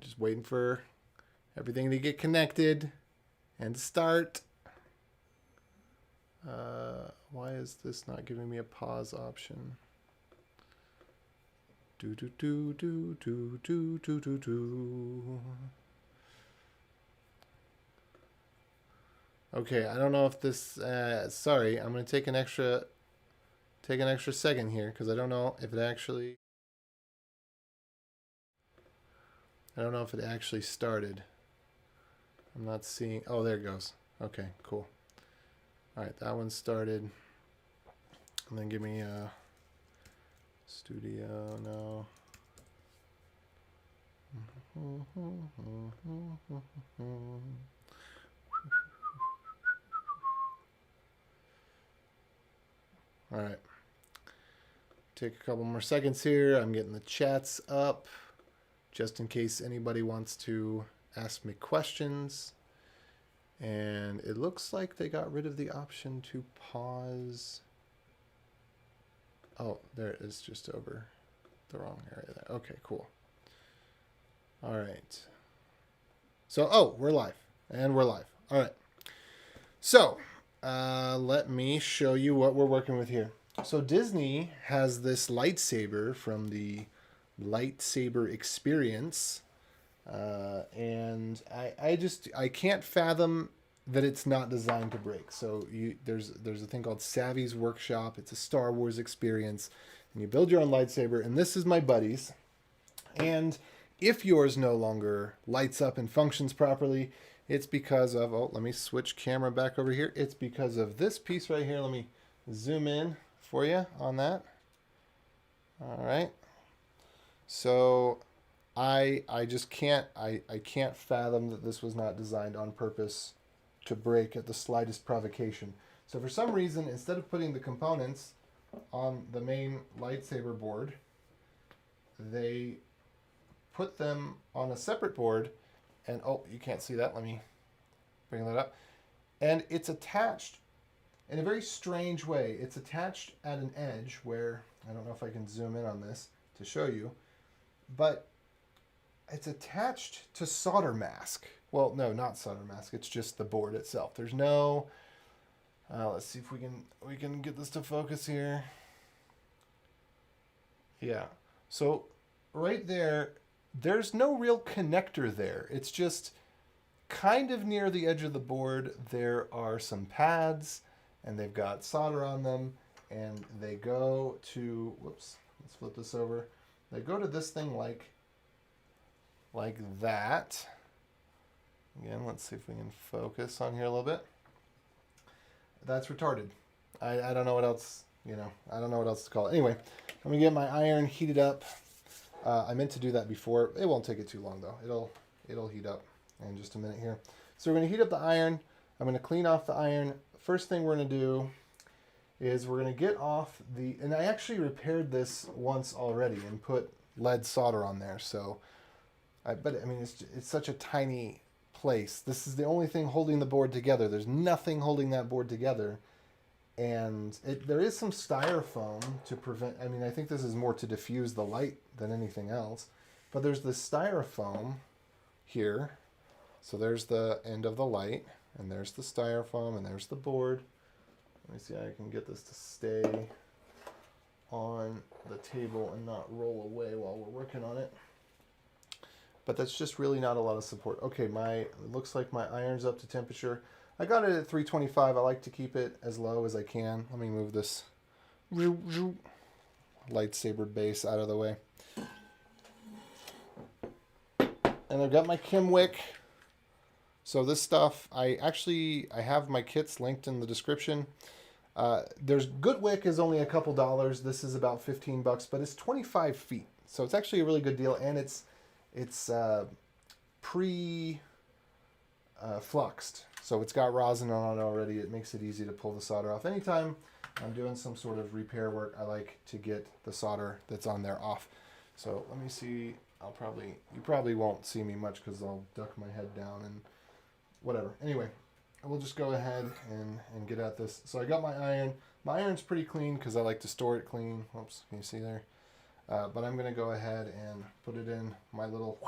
Just waiting for everything to get connected and start. Why is this not giving me a pause option? Do do do do do do do do do. Okay, I don't know if this. Sorry, I'm gonna take an extra second here because I don't know if it actually. I don't know if it actually started. I'm not seeing. Oh, there it goes. Okay, cool. All right, that one started. And then give me a studio now. All right. Take a couple more seconds here. I'm getting the chats up just in case anybody wants to ask me questions. And it looks like they got rid of the option to pause. Oh, there it is, just over the wrong area there. Okay, cool. All right. So, oh, we're live. And we're live. All right. So, let me show you what we're working with here. So Disney has this lightsaber from the Lightsaber Experience. And I can't fathom that it's not designed to break. So there's a thing called Savi's Workshop. It's a Star Wars experience, and you build your own lightsaber. And this is my buddy's. And if yours no longer lights up and functions properly, it's because of, oh, let me switch camera back over here. It's because of this piece right here. Let me zoom in for you on that. All right. So I just can't fathom that this was not designed on purpose to break at the slightest provocation. So for some reason, instead of putting the components on the main lightsaber board, they put them on a separate board. And oh, you can't see that. Let me bring that up. And it's attached in a very strange way. It's attached at an edge where, I don't know if I can zoom in on this to show you, but it's attached to solder mask. Well, no, not solder mask. It's just the board itself. There's no. Let's see if we can get this to focus here. Yeah. So right there, there's no real connector there. It's just kind of near the edge of the board. There are some pads, and they've got solder on them, and they go to. Whoops. Let's flip this over. They go to this thing like that. Again, let's see if we can focus on here a little bit. That's retarded. I don't know what else, I don't know what else to call it. Anyway, let me get my iron heated up. I meant to do that before. It won't take it too long though. It'll heat up in just a minute here. So we're going to heat up the iron. I'm going to clean off the iron. First thing we're going to do is we're going to get off and I actually repaired this once already and put lead solder on there. So, but I mean, it's such a tiny place. This is the only thing holding the board together. There's nothing holding that board together. And there is some styrofoam to prevent, I mean, I think this is more to diffuse the light than anything else. But there's this styrofoam here. So there's the end of the light, and there's the styrofoam, and there's the board. Let me see how I can get this to stay on the table and not roll away while we're working on it. But that's just really not a lot of support. Okay, it looks like my iron's up to temperature. I got it at 325. I like to keep it as low as I can. Let me move this lightsaber base out of the way. And I've got my Kim wick. So this stuff, I have my kits linked in the description. There's good wick is only a couple dollars. This is about 15 bucks, but it's 25 feet. So it's actually a really good deal, and it's pre-fluxed. So it's got rosin on it already. It makes it easy to pull the solder off. Anytime I'm doing some sort of repair work, I like to get the solder that's on there off. So let me see. you probably won't see me much because I'll duck my head down and whatever. Anyway, we'll just go ahead and get at this. So I got my iron. My iron's pretty clean because I like to store it clean. Oops, can you see there? But I'm going to go ahead and put it in my little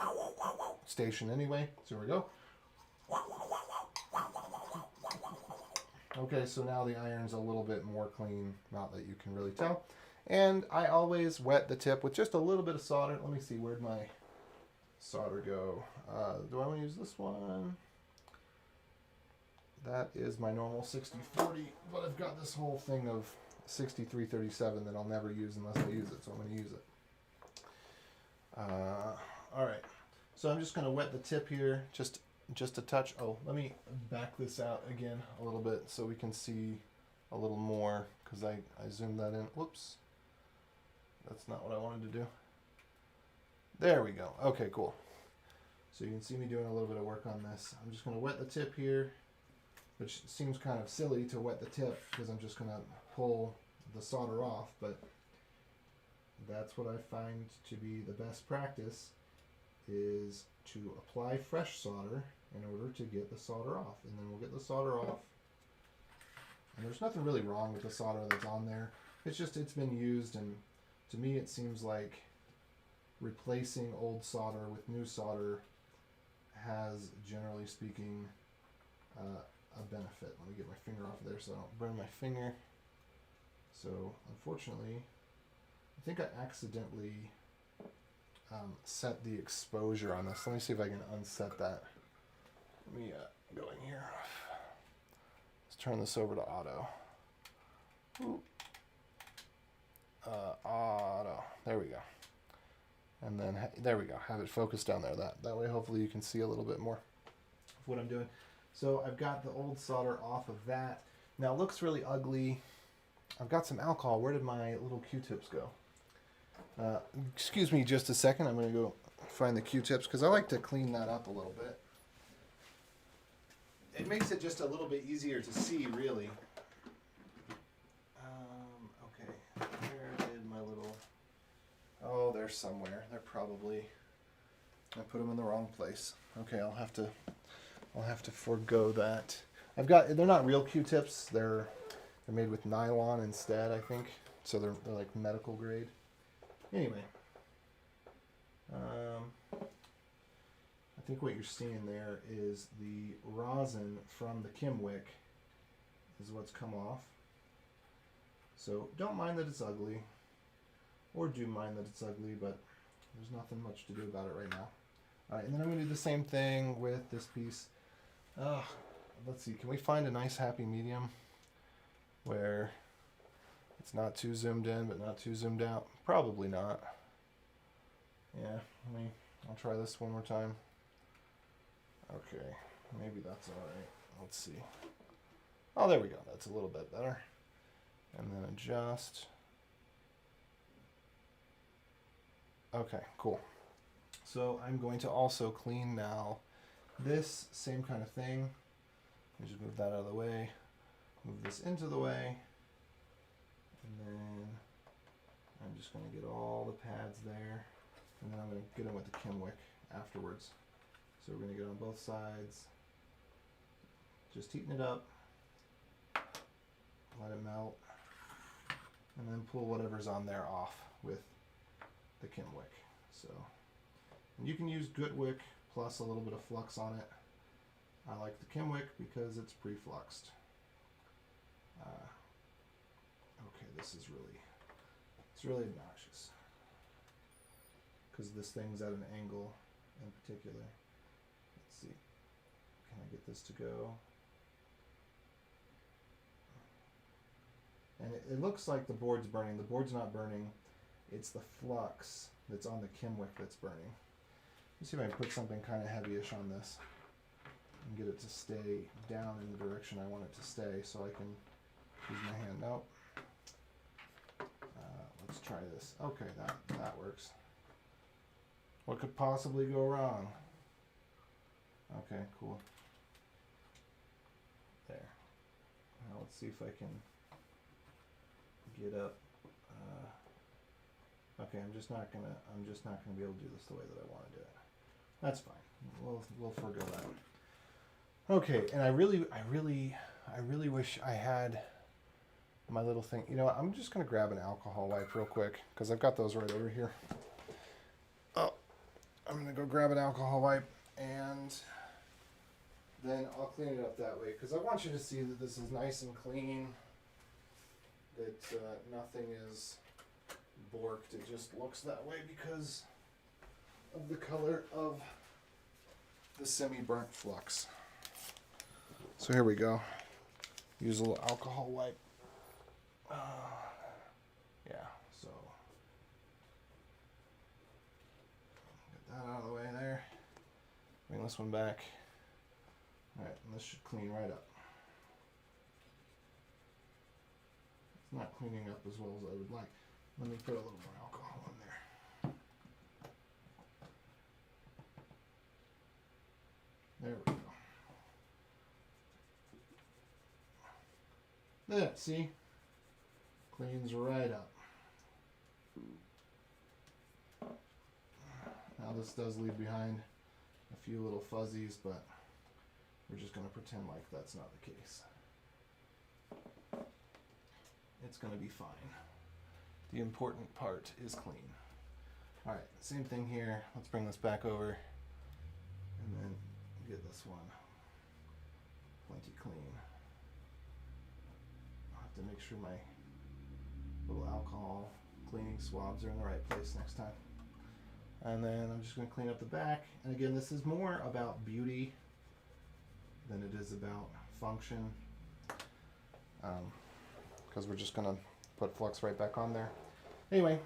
station anyway. So here we go. Okay, so now the iron's a little bit more clean, not that you can really tell. And I always wet the tip with just a little bit of solder. Let me see, where'd my solder go? Do I want to use this one? That is my normal 6040, but I've got this whole thing of 6337 that I'll never use unless I use it, so I'm going to use it. All right, so I'm just going to wet the tip here, just a touch. Oh, let me back this out again a little bit so we can see a little more, because I zoomed that in. Whoops. That's not what I wanted to do. There we go. Okay, cool. So you can see me doing a little bit of work on this. I'm just going to wet the tip here, which seems kind of silly to wet the tip because I'm just going to pull the solder off, but that's what I find to be the best practice, is to apply fresh solder in order to get the solder off. And then we'll get the solder off. And there's nothing really wrong with the solder that's on there. It's just it's been used, and to me it seems like replacing old solder with new solder has, generally speaking, a benefit. Let me get my finger off there so I don't burn my finger. So unfortunately, I think I accidentally set the exposure on this. Let me see if I can unset that. Let me go in here. Let's turn this over to auto. Auto. There we go. And then there we go. Have it focused down there. That way, hopefully, you can see a little bit more of what I'm doing. So I've got the old solder off of that. Now it looks really ugly. I've got some alcohol. Where did my little Q-tips go? Excuse me just a second. I'm going to go find the Q-tips because I like to clean that up a little bit. It makes it just a little bit easier to see, really. Okay, where did my little... Oh, they're somewhere. They're probably... I put them in the wrong place. Okay, I'll have to forego that. They're not real Q-tips. They're made with nylon instead, I think. So they're like medical grade. Anyway, I think what you're seeing there is the rosin from the Kim wick is what's come off. So don't mind that it's ugly, or do mind that it's ugly, but there's nothing much to do about it right now. All right, and then I'm going to do the same thing with this piece. Let's see, can we find a nice happy medium where it's not too zoomed in but not too zoomed out? Probably not. Yeah, I'll try this one more time. Okay, maybe that's all right. Let's see. Oh, there we go. That's a little bit better. And then adjust. Okay, cool. So I'm going to also clean now this same kind of thing. Let me just move that out of the way. Move this into the way. And then I'm just going to get all the pads there. And then I'm going to get them with the Kim wick afterwards. So we're going to get on both sides. Just heating it up. Let it melt. And then pull whatever's on there off with the Kim wick. So, and you can use good wick plus a little bit of flux on it. I like the Kim wick because it's pre-fluxed. Okay, this is really obnoxious because this thing's at an angle in particular. Let's see, can I get this to go? And it looks like the board's burning. The board's not burning. It's the flux that's on the Kim wick that's burning. Let's see if I can put something kind of heavyish on this and get it to stay down in the direction I want it to stay so I can use my hand. Nope. Let's try this. Okay, that works. What could possibly go wrong? Okay, cool. There. Now let's see if I can get up Okay, I'm just not gonna be able to do this the way that I want to do it. That's fine. We'll forego that. Okay, and I really wish I had my little thing. You know what? I'm just gonna grab an alcohol wipe real quick because I've got those right over here. Oh, I'm gonna go grab an alcohol wipe and then I'll clean it up that way because I want you to see that this is nice and clean. That nothing is borked. It just looks that way because of the color of the semi-burnt flux. So here we go. Use a little alcohol wipe. Yeah, so get that out of the way there. Bring this one back. Alright, and this should clean right up. It's not cleaning up as well as I would like. Let me put a little more alcohol in there. There we go. There, see? Cleans right up. Now this does leave behind a few little fuzzies, but we're just going to pretend like that's not the case. It's going to be fine. The important part is clean. Alright, same thing here. Let's bring this back over and then get this one plenty clean. I'll have to make sure my little alcohol cleaning swabs are in the right place next time. And then I'm just going to clean up the back. And again, this is more about beauty than it is about function. Because we're just going to put flux right back on there. Anyway,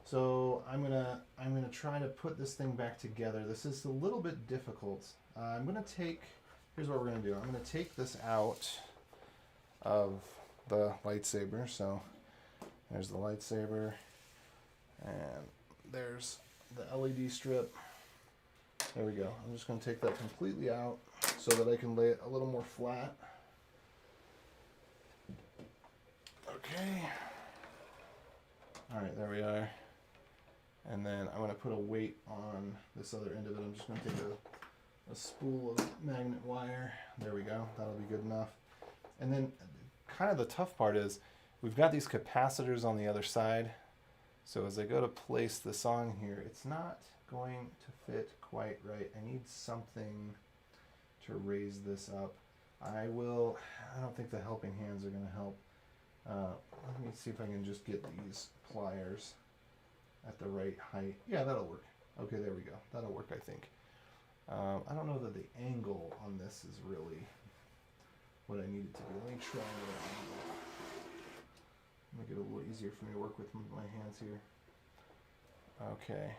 so I'm gonna try to put this thing back together. This is a little bit difficult. I'm gonna take, here's what we're gonna do. I'm gonna take this out of the lightsaber. So there's the lightsaber, and there's the LED strip. There we go. I'm just gonna take that completely out so that I can lay it a little more flat. Okay. All right, there we are. And then I'm going to put a weight on this other end of it. I'm just going to take a spool of Magna Wire. There we go. That'll be good enough. And then kind of the tough part is we've got these capacitors on the other side. So as I go to place this on here, it's not going to fit quite right. I need something to raise this up. I don't think the helping hands are going to help. Let me see if I can just get these pliers at the right height. Yeah, that'll work. Okay, there we go. That'll work, I think. I don't know that the angle on this is really what I need it to be. Let me try another angle. Make it a little easier for me to work with my hands here. Okay.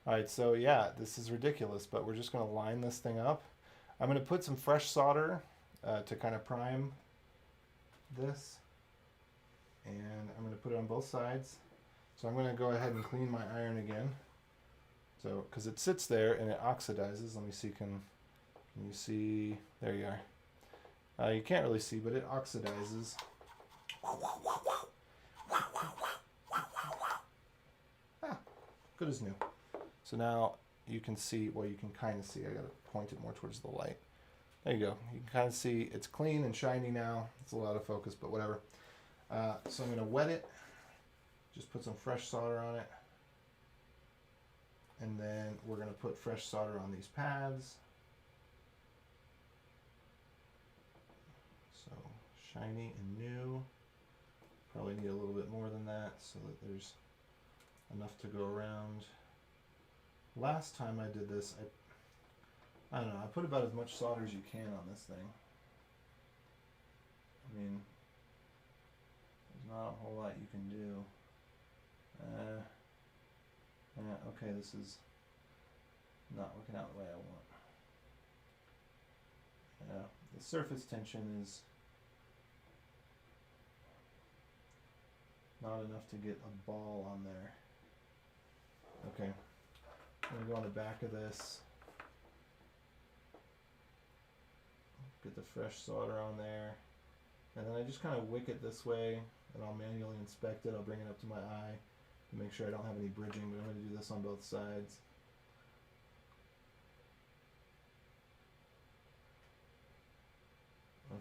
Alright, so yeah, this is ridiculous, but we're just going to line this thing up. I'm going to put some fresh solder to kind of prime this. And I'm going to put it on both sides. So I'm going to go ahead and clean my iron again. So, because it sits there and it oxidizes. Let me see, can you see? There you are. You can't really see, but it oxidizes. Ah, good as new. So now you can see, well, you can kind of see. I got to point it more towards the light. There you go. You can kind of see it's clean and shiny now. It's a lot of focus, but whatever. So I'm going to wet it, just put some fresh solder on it, and then we're going to put fresh solder on these pads. So shiny and new. Probably need a little bit more than that so that there's enough to go around. Last time I did this, I don't know, I put about as much solder as you can on this thing. I mean, not a whole lot you can do. Yeah, okay, this is not working out the way I want. Yeah, the surface tension is not enough to get a ball on there. Okay, I'm going to go on the back of this. Get the fresh solder on there. And then I just kind of wick it this way, and I'll manually inspect it. I'll bring it up to my eye, Make sure I don't have any bridging, but I'm going to do this on both sides.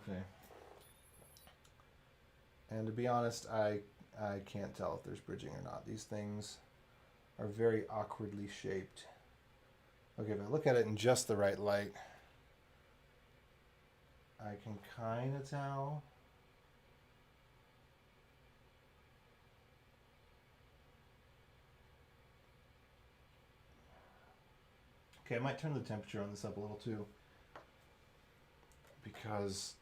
Okay. And to be honest, I can't tell if there's bridging or not. These things are very awkwardly shaped. Okay, if I look at it in just the right light, I can kind of tell. Okay, I might turn the temperature on this up a little too, because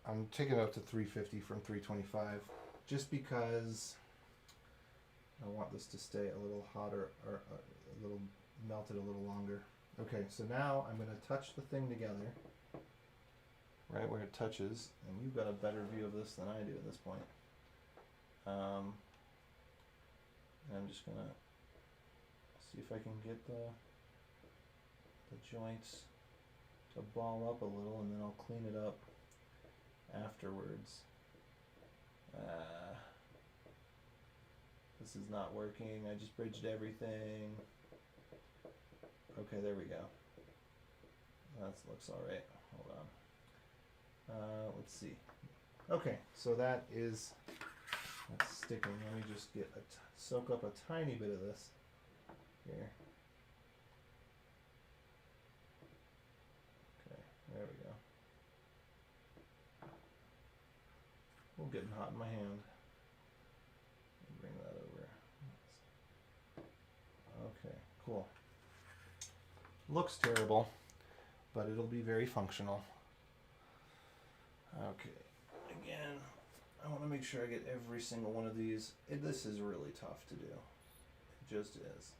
I'm taking it up to 350 from 325, just because I want this to stay a little hotter, or a little melted a little longer. Okay, so now I'm going to touch the thing together, right where it touches, and you've got a better view of this than I do at this point. And I'm just going to see if I can get the joints to ball up a little, and then I'll clean it up afterwards. This is not working. I just bridged everything. Okay, there we go. That looks all right. Hold on. Let's see. Okay, so that's sticking. Let me just soak up a tiny bit of this here. Okay, there we go. Oh, getting hot in my hand. Bring that over. Okay, cool. Looks terrible, but it'll be very functional. Okay, again, I want to make sure I get every single one of these. This is really tough to do. It just is.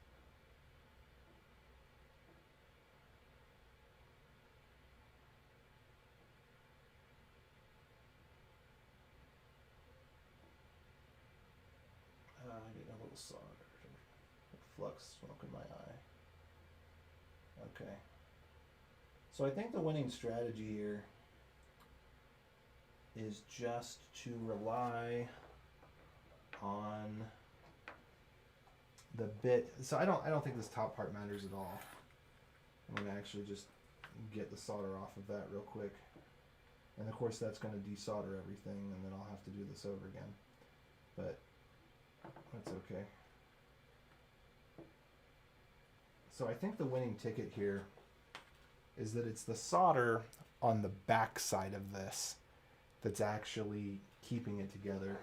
I'm getting a little solder. Flux smoke in my eye. Okay. So I think the winning strategy here is just to rely on the bit. So I don't think this top part matters at all. I'm going to actually just get the solder off of that real quick. And of course that's going to desolder everything, and then I'll have to do this over again. But that's okay. So I think the winning ticket here is that it's the solder on the back side of this that's actually keeping it together.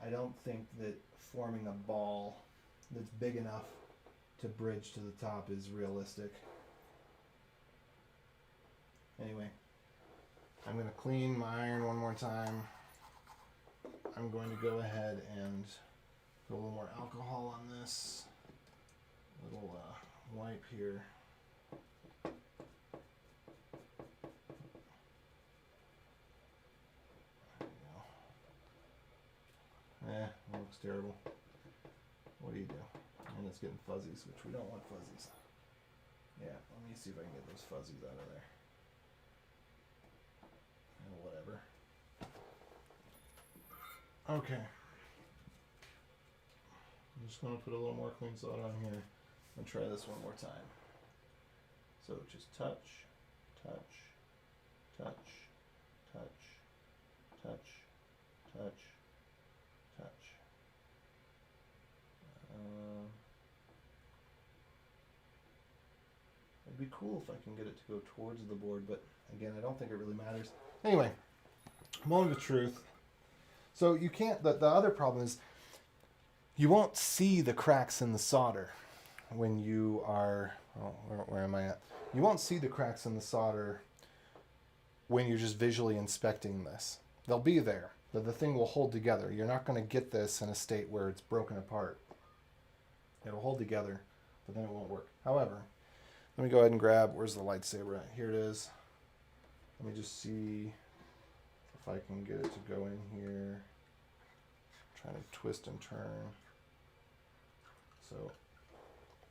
I don't think that forming a ball that's big enough to bridge to the top is realistic. Anyway, I'm going to clean my iron one more time. I'm going to go ahead and put a little more alcohol on this. A little wipe here. It looks terrible. What do you do? And it's getting fuzzies, which we don't want fuzzies. Yeah, let me see if I can get those fuzzies out of there. Whatever. Okay. I'm just going to put a little more clean solder on here and try this one more time. So just touch, touch, touch, touch, touch, touch, touch. It'd be cool if I can get it to go towards the board, but again, I don't think it really matters. Anyway, moment of truth. So you can't, the other problem is you won't see the cracks in the solder when you are, oh, where am I at? You won't see the cracks in the solder when you're just visually inspecting this. They'll be there, but the thing will hold together. You're not going to get this in a state where it's broken apart. It'll hold together, but then it won't work. However, let me go ahead and grab, where's the lightsaber at? Here it is. Let me just see if I can get it to go in here. I'm trying to twist and turn. So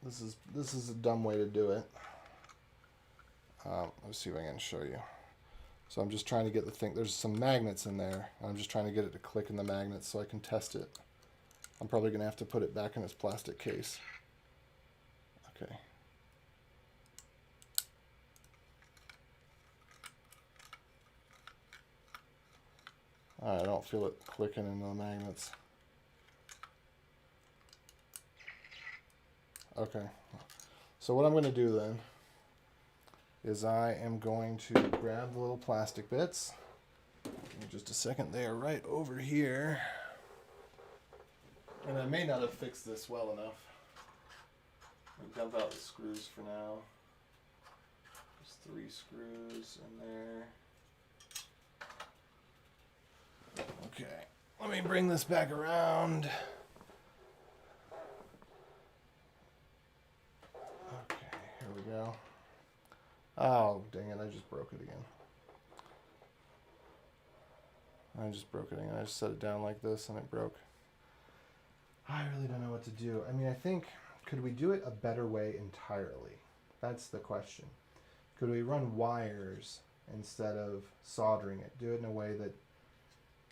this is a dumb way to do it. Let's see if I can show you. So I'm just trying to get the thing, there's some magnets in there. I'm just trying to get it to click in the magnets so I can test it. I'm probably going to have to put it back in its plastic case. Okay. I don't feel it clicking into the magnets. Okay. So what I'm going to do then is I am going to grab the little plastic bits. Give me just a second. They are right over here. And I may not have fixed this well enough. I'll dump out the screws for now. There's 3 screws in there. Okay, let me bring this back around. Okay, here we go. Oh, dang it, I just broke it again. I just set it down like this and it broke. I really don't know what to do. I mean, I think, could we do it a better way entirely? That's the question. Could we run wires instead of soldering it? Do it in a way that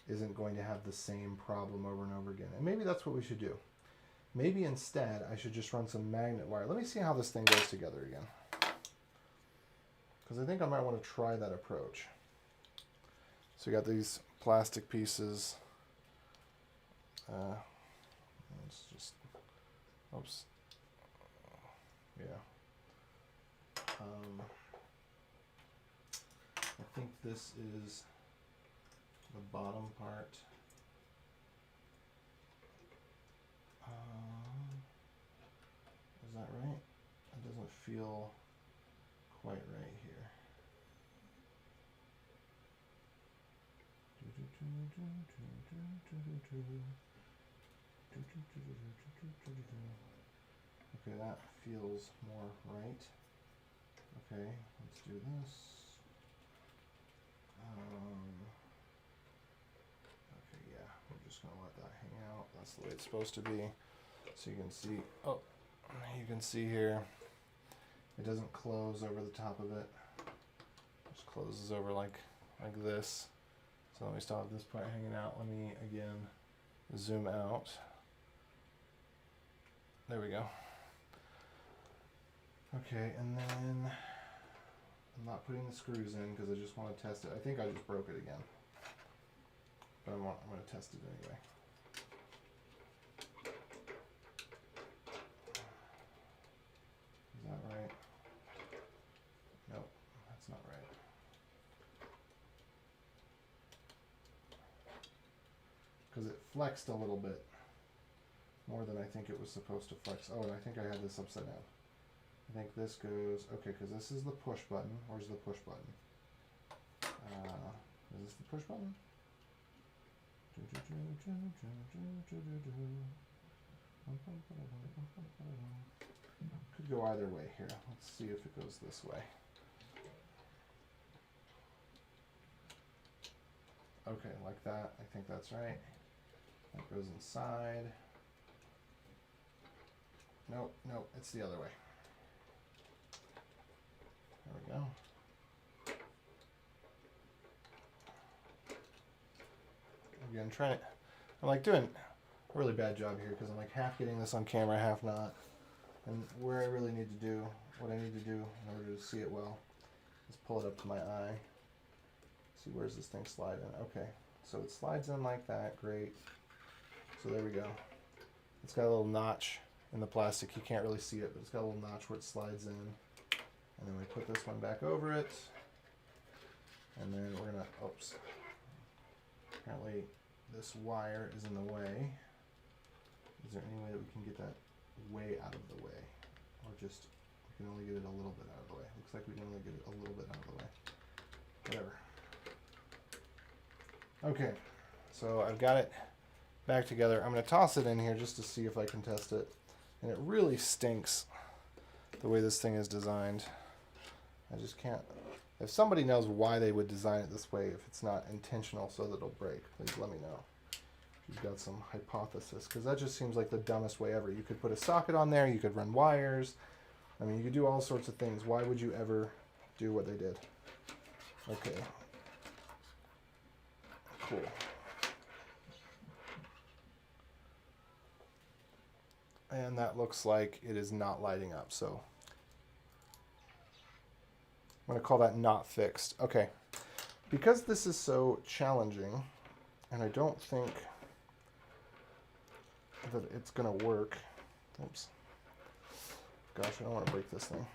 isn't going to have the same problem over and over again. And maybe that's what we should do. Maybe instead I should just run some magnet wire. Let me see how this thing goes together again. Because I think I might want to try that approach. So we got these plastic pieces. Let's just, oops. Yeah. I think this is the bottom part. Is that right? It doesn't feel quite right here. Okay, that feels more right. Okay, let's do this. Okay, yeah, we're just gonna let that hang out. That's the way it's supposed to be. So you can see, oh, you can see here, it doesn't close over the top of it. It just closes over like this. So let me still have this part hanging out. Let me again zoom out. There we go. Okay, and then I'm not putting the screws in because I just want to test it. I think I just broke it again, but I'm going to test it anyway. Is that right? Nope, that's not right. Because it flexed a little bit more than I think it was supposed to flex. Oh, and I think I had this upside down. I think this goes, okay, because this is the push button. Where's the push button? Is this the push button? Could go either way here. Let's see if it goes this way. Okay, like that. I think that's right. That goes inside. Nope, nope, it's the other way. There we go. Again, I'm like doing a really bad job here because I'm like half getting this on camera, half not. And where I really need to do, what I need to do in order to see it well, is pull it up to my eye. See, where's this thing slide in? Okay, so it slides in like that, great. So there we go. It's got a little notch in the plastic. You can't really see it, but it's got a little notch where it slides in. And then we put this one back over it. And then we're gonna, oops. Apparently this wire is in the way. Is there any way that we can get that way out of the way? Or just, we can only get it a little bit out of the way. Looks like we can only get it a little bit out of the way. Whatever. Okay, so I've got it back together. I'm gonna toss it in here just to see if I can test it. And it really stinks the way this thing is designed. I just can't. If somebody knows why they would design it this way, if it's not intentional so that it'll break, please let me know. You've got some hypothesis, because that just seems like the dumbest way ever. You could put a socket on there, you could run wires. I mean, you could do all sorts of things. Why would you ever do what they did? Okay. Cool. And that looks like it is not lighting up. So I'm going to call that not fixed. Okay. Because this is so challenging, and I don't think that it's going to work. Oops. Gosh, I don't want to break this thing.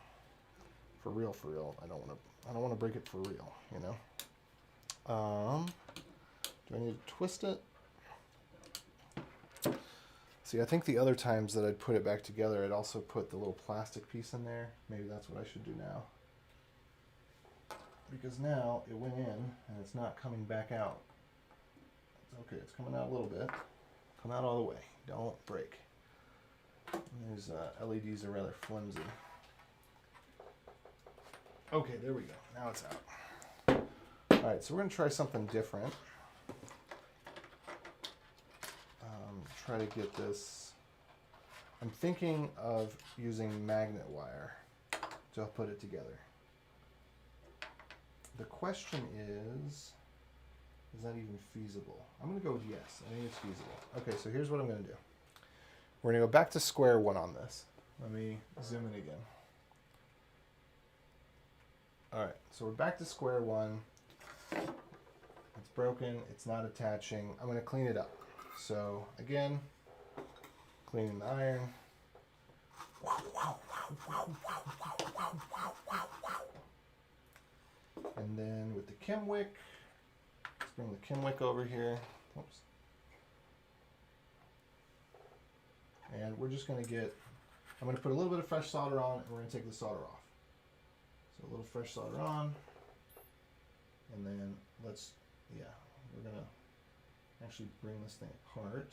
For real, for real. I don't want to break it for real, you know. Do I need to twist it? See, I think the other times that I'd put it back together, I'd also put the little plastic piece in there. Maybe that's what I should do now. Because now it went in and it's not coming back out. It's okay, it's coming out a little bit. Come out all the way. Don't break. These LEDs are rather flimsy. Okay, there we go. Now it's out. Alright, so we're going to try something different. Try to get this. I'm thinking of using Magna Wire to put it together. The question is that even feasible? I'm going to go with yes. I think it's feasible. Okay, so here's what I'm going to do. We're going to go back to square one on this. Let me zoom in again. Alright, so we're back to square one. It's broken. It's not attaching. I'm going to clean it up. So, again, cleaning the iron. And then with the Kimwick, let's bring the Kimwick over here. Oops. And we're just going to get, I'm going to put a little bit of fresh solder on, and we're going to take the solder off. So a little fresh solder on, and then let's, yeah, we're going to actually bring this thing apart.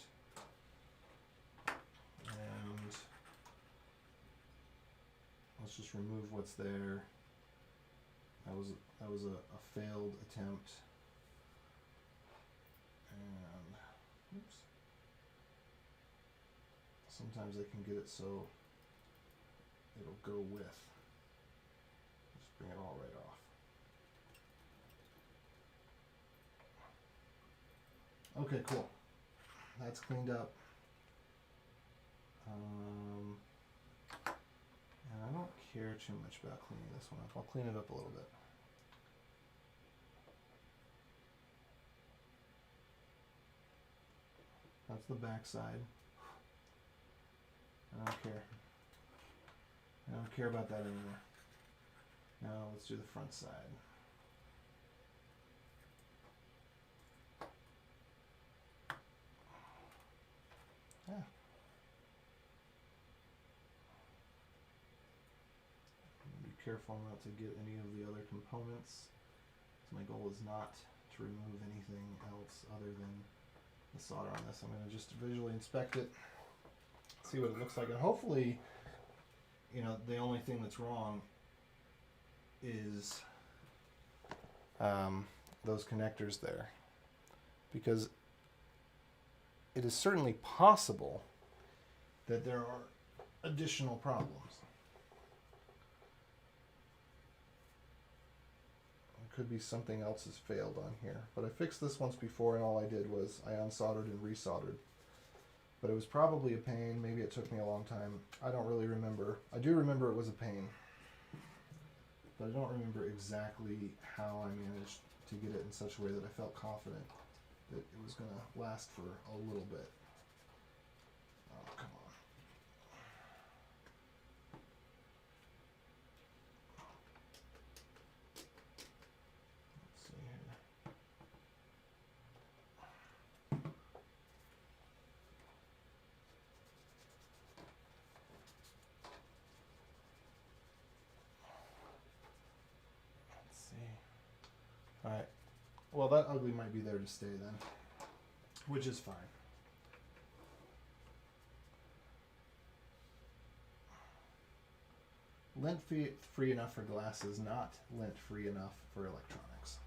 And let's just remove what's there. That was a failed attempt. And oops. Sometimes I can get it so it'll go with. Just bring it all right off. Okay, cool. That's cleaned up. And I don't care too much about cleaning this one up. I'll clean it up a little bit. That's the back side. I don't care. I don't care about that anymore. Now let's do the front side. Yeah. Be careful not to get any of the other components. So my goal is not to remove anything else other than the solder on this. I'm going to just visually inspect it, see what it looks like, and hopefully, you know, the only thing that's wrong is those connectors there, because it is certainly possible that there are additional problems. It could be something else has failed on here, but I fixed this once before, and all I did was I unsoldered and resoldered. But it was probably a pain. Maybe it took me a long time. I don't really remember. I do remember it was a pain, but I don't remember exactly how I managed to get it in such a way that I felt confident that it was going to last for a little bit. Oh, come on. Let's see here. Let's see. All right. Well, that ugly might be there to stay then, which is fine. Lint free enough for glasses, not lint free enough for electronics.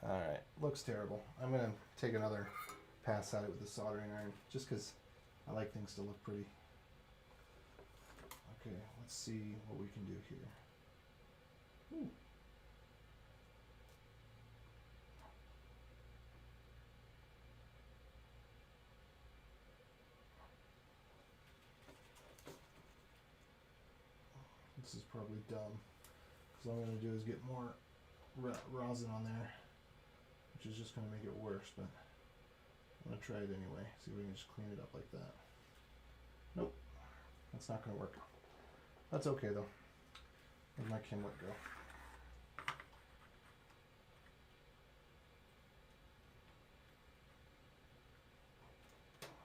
All right, looks terrible. I'm gonna take another pass at it with the soldering iron, just because I like things to look pretty. Okay, let's see what we can do here. Ooh. This is probably dumb. Because all I'm going to do is get more rosin on there, which is just going to make it worse, but I'm going to try it anyway. See if we can just clean it up like that. Nope. That's not going to work. That's okay, though. Where'd my Kimlet go?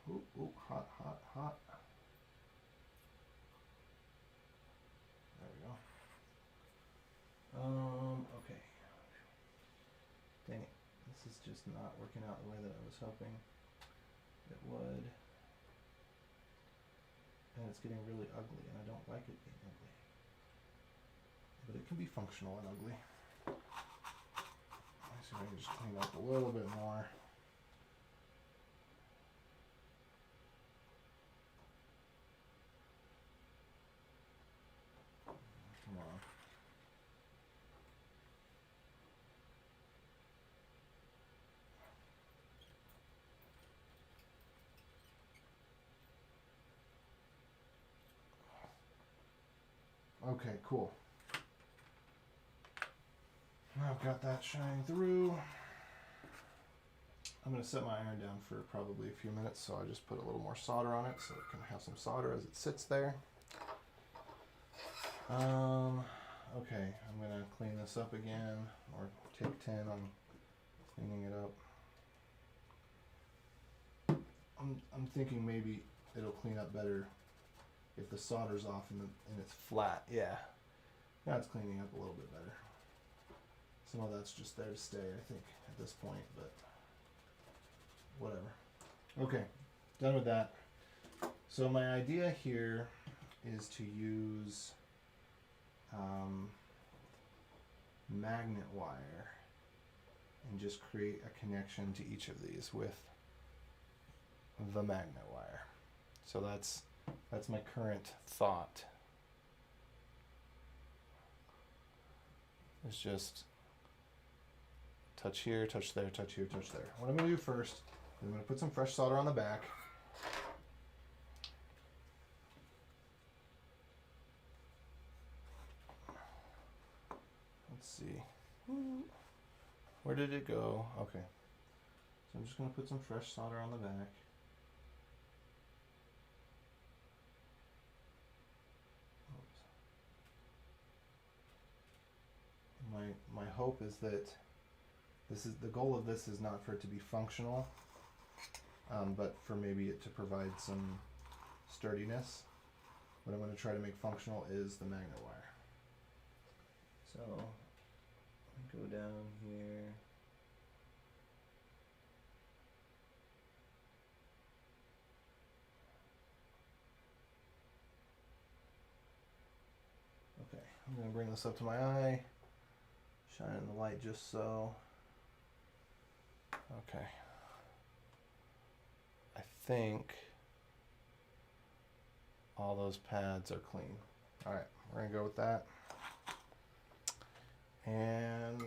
Ooh, ooh, hot, hot, hot. There we go. Okay. Dang it. This is just not working out the way that I was hoping it would. And it's getting really ugly, and I don't like it being ugly. But it can be functional and ugly. Let's see if I can just clean up a little bit more. Come on. Okay, cool. I've got that shining through. I'm going to set my iron down for probably a few minutes, so I just put a little more solder on it so it can have some solder as it sits there. Okay, I'm going to clean this up again, or take 10 on cleaning it up. I'm thinking maybe it'll clean up better if the solder's off and it's flat. Yeah, now it's cleaning up a little bit better. Some of that's just there to stay, I think, at this point, but whatever. Okay, done with that. So my idea here is to use magnet wire and just create a connection to each of these with the magnet wire. So that's my current thought. It's just touch here, touch there, touch here, touch there. What I'm going to do first is I'm going to put some fresh solder on the back. Let's see. Where did it go? Okay. So I'm just going to put some fresh solder on the back. My hope is that this is the goal of this is not for it to be functional, but for maybe it to provide some sturdiness. What I'm going to try to make functional is the magnet wire. So go down here. Okay, I'm going to bring this up to my eye. Shine in the light just so. Okay. I think all those pads are clean. All right, we're gonna go with that. And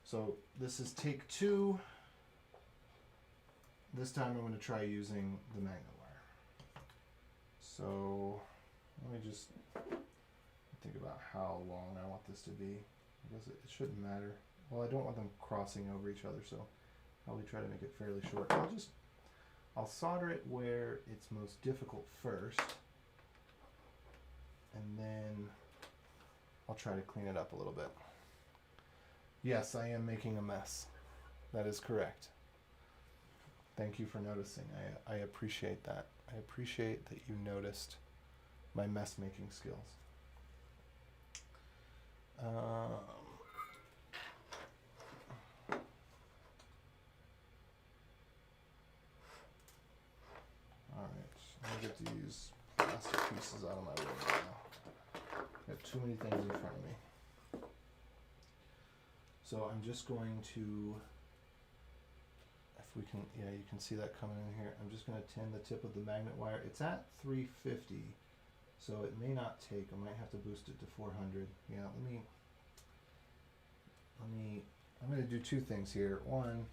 so this is take 2. This time I'm going to try using the magnet wire. So let me just think about how long I want this to be. I guess it shouldn't matter. Well, I don't want them crossing over each other, so I'll probably try to make it fairly short. I'll solder it where it's most difficult first, and then I'll try to clean it up a little bit. Yes, I am making a mess. That is correct. Thank you for noticing. I appreciate that. I appreciate that you noticed my mess making skills. Alright, I get these plastic pieces out of my way now. Got too many things in front of me. So I'm just going to, if we can, yeah, you can see that coming in here. I'm just going to tin the tip of the magnet wire. It's at 350, so it may not take. I might have to boost it to 400. Yeah, I'm going to do 2 things here. One,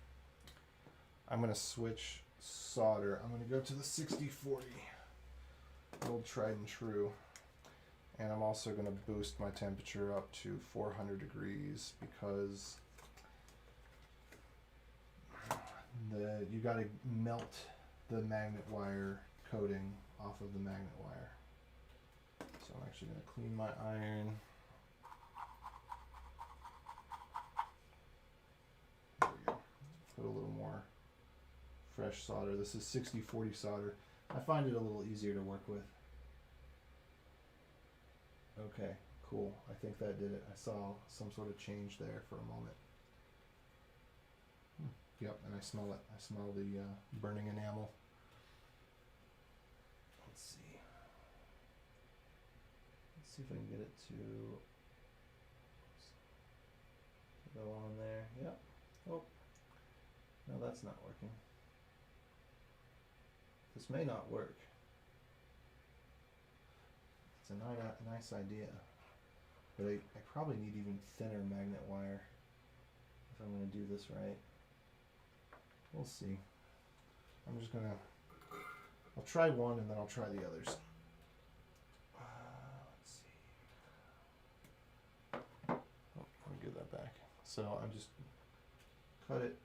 I'm going to switch solder. I'm going to go to the 60/40, old tried and true. And I'm also going to boost my temperature up to 400 degrees because you got to melt the magnet wire coating off of the magnet wire. So I'm actually going to clean my iron. There we go. Put a little more fresh solder. This is 60-40 solder. I find it a little easier to work with. Okay, cool. I think that did it. I saw some sort of change there for a moment. Yep, and I smell it. I smell the burning enamel. Let's see. Let's see if I can get it to go on there. Yep. Oh, no, that's not working. This may not work. It's a nice idea, but I probably need even thinner magnet wire if I'm going to do this right. We'll see. I'm just gonna, I'll try one and then I'll try the others. Let's see. Oh, let me give that back. So I just cut it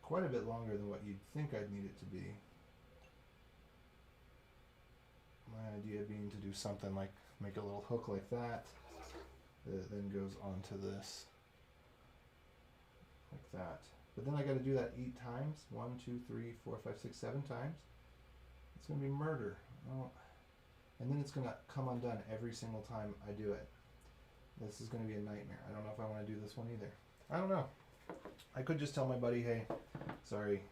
quite a bit longer than what you'd think I'd need it to be. My idea being to do something like make a little hook like that then goes onto this like that. But then I got to do that 8 times. 1, 2, 3, 4, 5, 6, 7 times. It's going to be murder. Oh. And then it's going to come undone every single time I do it. This is going to be a nightmare. I don't know if I want to do this one either. I don't know. I could just tell my buddy, hey, sorry,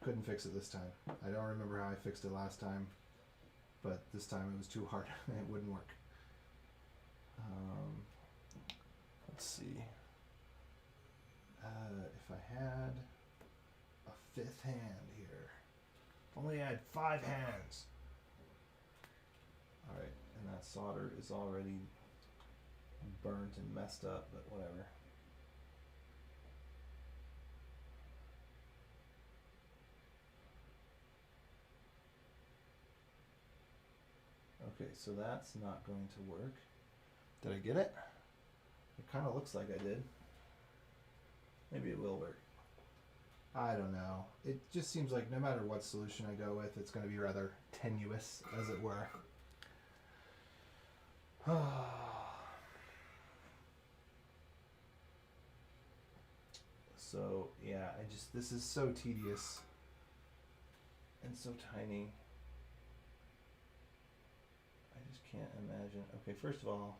couldn't fix it this time. I don't remember how I fixed it last time, but this time it was too hard. It wouldn't work. Let's see. If I had a 5th hand here. If only I had 5 hands. Alright, and that solder is already burnt and messed up, but whatever. Okay, so that's not going to work. Did I get it? It kind of looks like I did. Maybe it will work. I don't know. It just seems like no matter what solution I go with, it's going to be rather tenuous, as it were. So, yeah, this is so tedious and so tiny. I just can't imagine. Okay, first of all,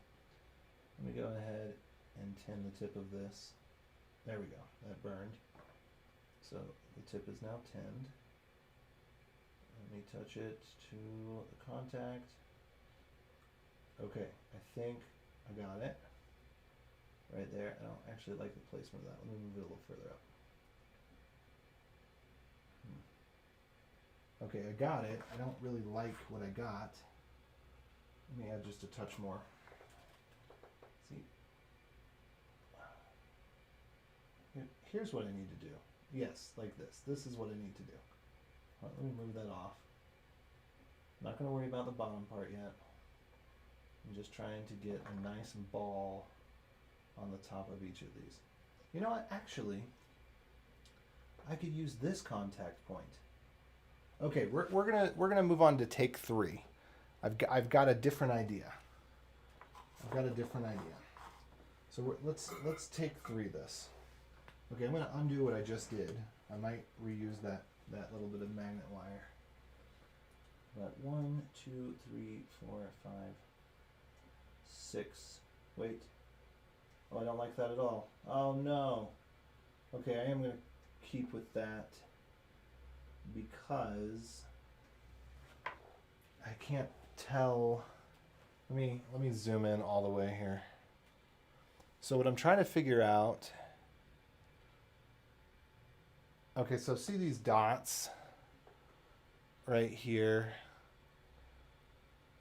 let me go ahead and tin the tip of this. There we go, that burned. So the tip is now tinned. Let me touch it to the contact. Okay, I think I got it. Right there. I don't actually like the placement of that. Let me move it a little further up. Okay, I got it. I don't really like what I got. Let me add just a touch more. See? Here's what I need to do. Yes, like this. This is what I need to do. All right, let me move that off. I'm not going to worry about the bottom part yet. I'm just trying to get a nice ball on the top of each of these. You know what? Actually, I could use this contact point. Okay, we're gonna move on to take 3. I've got a different idea. So let's take 3 this. Okay, I'm gonna undo what I just did. I might reuse that little bit of magnet wire. But 1, 2, 3, 4, 5, 6. Wait. Oh, I don't like that at all. Oh no. Okay, I am gonna keep with that because I can't tell. Let me zoom in all the way here. So what I'm trying to figure out. Okay, so see these dots right here.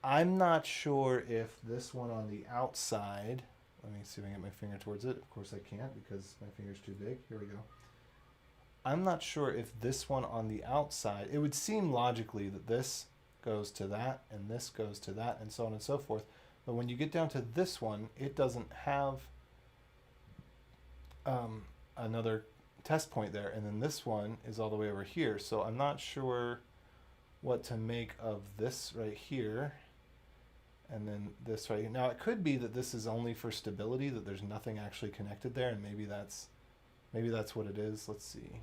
I'm not sure if this one on the outside, let me see if I can get my finger towards it. Of course I can't because my finger's too big. Here we go. I'm not sure if this one on the outside, it would seem logically that this goes to that and this goes to that and so on and so forth. But when you get down to this one, it doesn't have another test point there. And then this one is all the way over here. So I'm not sure what to make of this right here. And then this right here. Now it could be that this is only for stability, that there's nothing actually connected there, and maybe that's what it is. Let's see.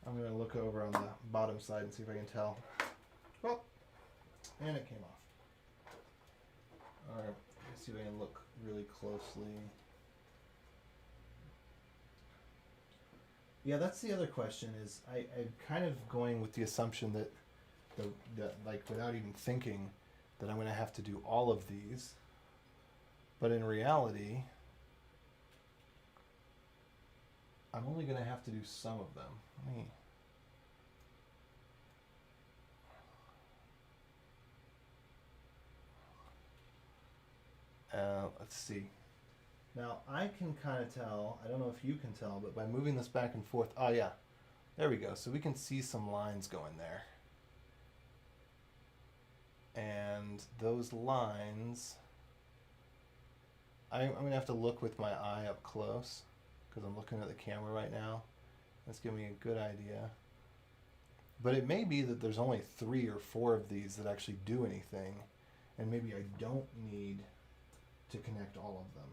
I'm going to look over on the bottom side and see if I can tell. Oh, and it came off. All right, let's see if I can look really closely. Yeah, that's the other question. Is I'm kind of going with the assumption that like without even thinking that I'm going to have to do all of these, but in reality, I'm only going to have to do some of them. Let me. Let's see. Now I can kind of tell, I don't know if you can tell, but by moving this back and forth, oh yeah, there we go. So we can see some lines going there. And those lines, I'm going to have to look with my eye up close because I'm looking at the camera right now. That's giving me a good idea. But it may be that there's only 3 or 4 of these that actually do anything, and maybe I don't need to connect all of them.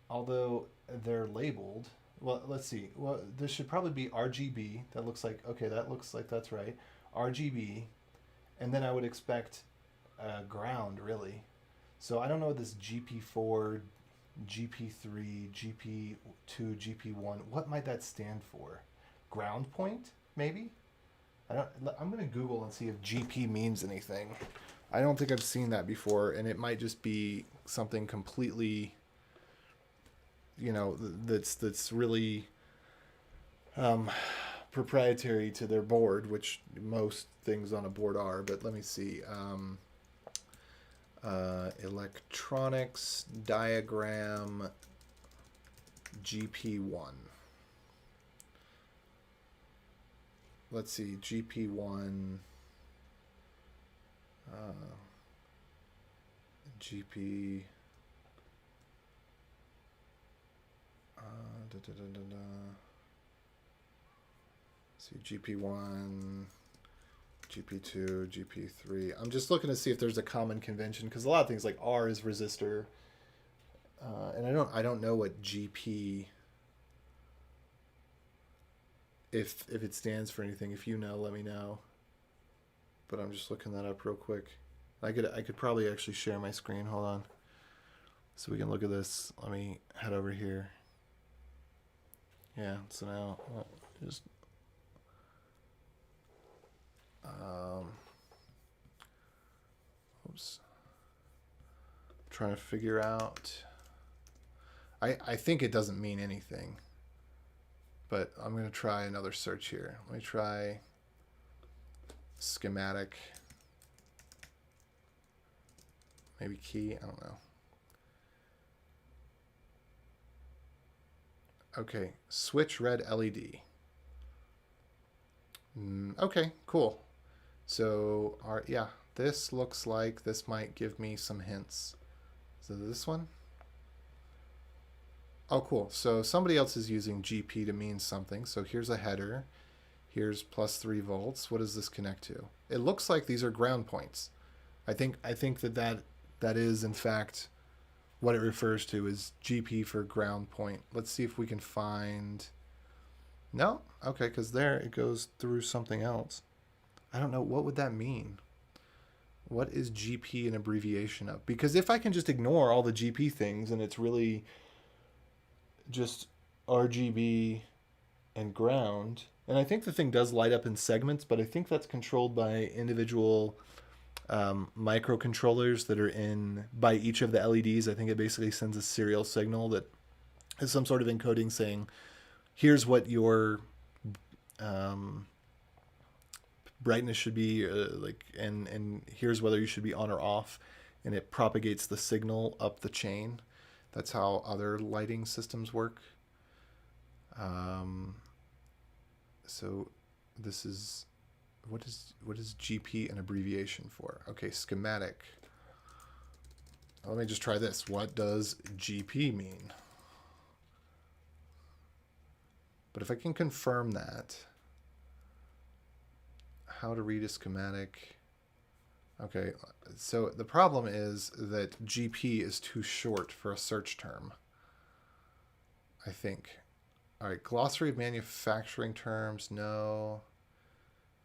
Although they're labeled, well, let's see. Well, this should probably be RGB. That looks like, okay, that looks like that's right. RGB, and then I would expect ground, really. So I don't know this GP4, GP3, GP2, GP1, what might that stand for? Ground point, maybe? I'm going to Google and see if GP means anything. I don't think I've seen that before, and it might just be something completely, you know, that's really proprietary to their board, which most things on a board are. But let me see. Electronics diagram GP1. Let's see, GP1. GP. See, GP1, GP2, GP3. I'm just looking to see if there's a common convention, because a lot of things like R is resistor, and I don't know what GP, if it stands for anything. If you know, let me know. But I'm just looking that up real quick. I could probably actually share my screen. Hold on, so we can look at this. Let me head over here. Yeah. So now just. Oops. Trying to figure out. I think it doesn't mean anything, but I'm going to try another search here. Let me try schematic. Maybe key. I don't know. Okay. Switch red LED. Okay, cool. So, yeah, this looks like this might give me some hints. So this one? Oh, cool. So somebody else is using GP to mean something. So here's a header. Here's plus 3 volts. What does this connect to? It looks like these are ground points. I think that is, in fact, what it refers to is GP for ground point. Let's see if we can find... No? Okay, because there it goes through something else. I don't know. What would that mean? What is GP an abbreviation of? Because if I can just ignore all the GP things and it's really just RGB and ground, and I think the thing does light up in segments, but I think that's controlled by individual microcontrollers that are in by each of the LEDs. I think it basically sends a serial signal that has some sort of encoding saying, here's what your brightness should be, and here's whether you should be on or off, and it propagates the signal up the chain. That's how other lighting systems work. So this is what is GP an abbreviation for? Okay, schematic. let me just try this. What does GP mean? But if I can confirm that, how to read a schematic. Okay, so the problem is that GP is too short for a search term, I think. All right, glossary of manufacturing terms, no.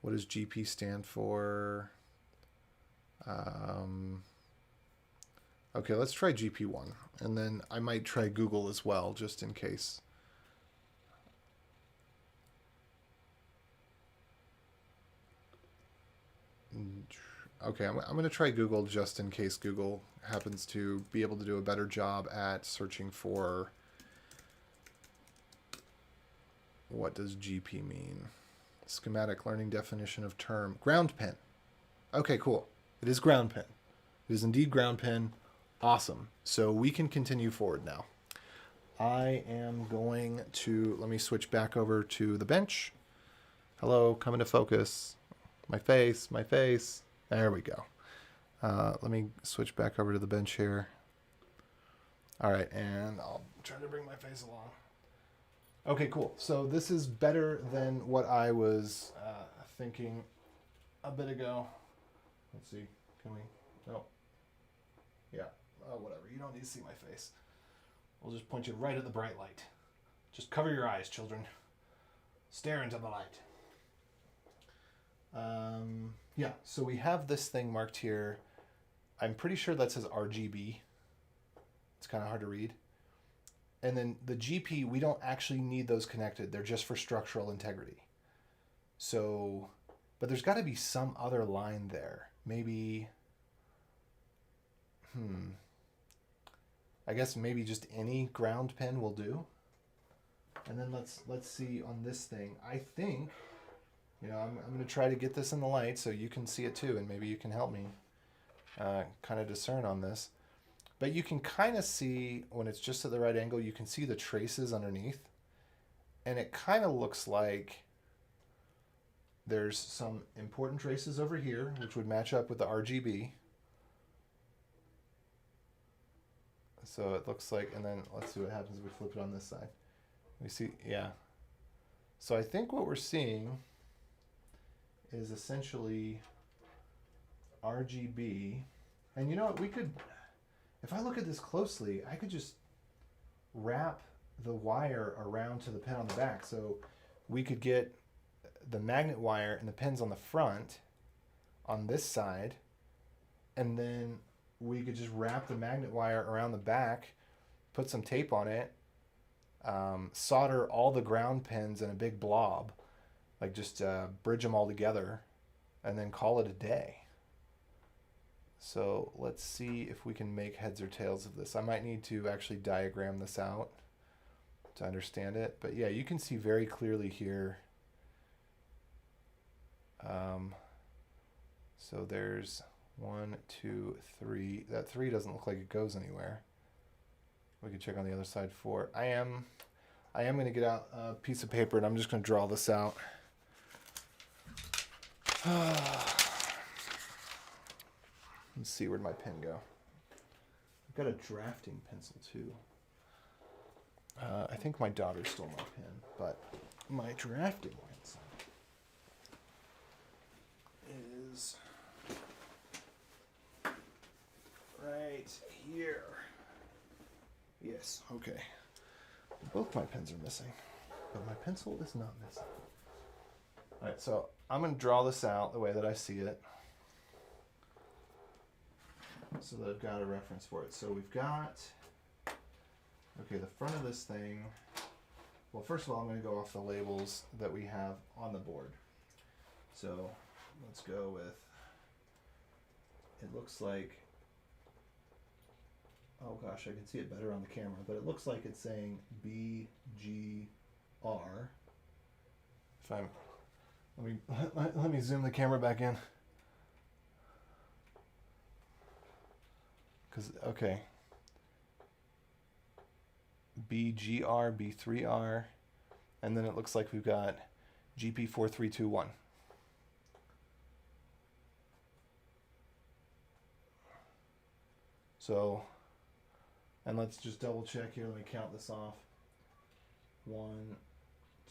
What does GP stand for? Okay, let's try GP1, and then I might try Google as well, just in case. Okay, I'm going to try Google just in case Google happens to be able to do a better job at searching for what does GP mean. Schematic learning definition of term. Ground pen. Okay, cool. It is ground pen. It is indeed ground pen. Awesome. So we can continue forward now. I am going to, let me switch back over to the bench. Hello, come into focus. My face, my face. There we go. Let me switch back over to the bench here. All right, and I'll try to bring my face along. Okay, cool. So this is better than what I was thinking a bit ago. Let's see. Can we? No. Yeah. Whatever. You don't need to see my face. We'll just point you right at the bright light. Just cover your eyes, children. Stare into the light. Yeah, so we have this thing marked here. I'm pretty sure that says RGB. It's kind of hard to read. And then the GP, we don't actually need those connected. They're just for structural integrity. So, but there's got to be some other line there. Maybe, I guess maybe just any ground pen will do. And then let's see on this thing. I think, you know, I'm going to try to get this in the light so you can see it too, and maybe you can help me kind of discern on this. But you can kind of see, when it's just at the right angle, you can see the traces underneath. And it kind of looks like there's some important traces over here, which would match up with the RGB. So it looks like, and then let's see what happens if we flip it on this side. We see, yeah. So I think what we're seeing is essentially RGB. And you know what, we could, if I look at this closely, I could just wrap the wire around to the pin on the back. So we could get the magnet wire and the pins on the front on this side, and then we could just wrap the magnet wire around the back, put some tape on it, solder all the ground pins in a big blob, like just bridge them all together, and then call it a day. So let's see if we can make heads or tails of this. I might need to actually diagram this out to understand it. But yeah, you can see very clearly here. So there's 1, 2, 3. That 3 doesn't look like it goes anywhere. We can check on the other side. 4. I am going to get out a piece of paper and I'm just going to draw this out. Let's see, where'd my pen go? I've got a drafting pencil too. I think my daughter stole my pen, but my drafting pencil is right here. Yes, okay. Both my pens are missing, but my pencil is not missing. All right, so I'm going to draw this out the way that I see it, so that I've got a reference for it. So we've got, okay, the front of this thing. Well, first of all, I'm going to go off the labels that we have on the board. So let's go with, it looks like, oh gosh, I can see it better on the camera, but it looks like it's saying BGR. If I'm, let me zoom the camera back in. Okay, BGR, B3R, and then it looks like we've got GP4321. So, and let's just double check here. Let me count this off. 1,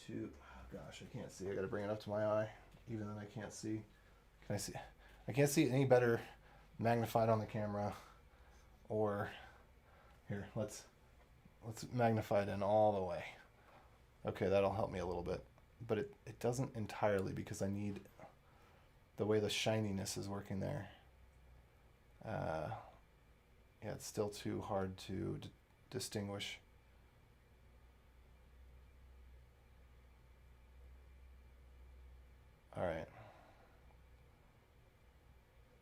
2, oh gosh, I can't see. I got to bring it up to my eye, even though I can't see. Can I see? I can't see it any better magnified on the camera. Or here, let's magnify it in all the way. Okay, that'll help me a little bit. But it doesn't entirely, because I need the way the shininess is working there. Yeah, it's still too hard to distinguish. All right.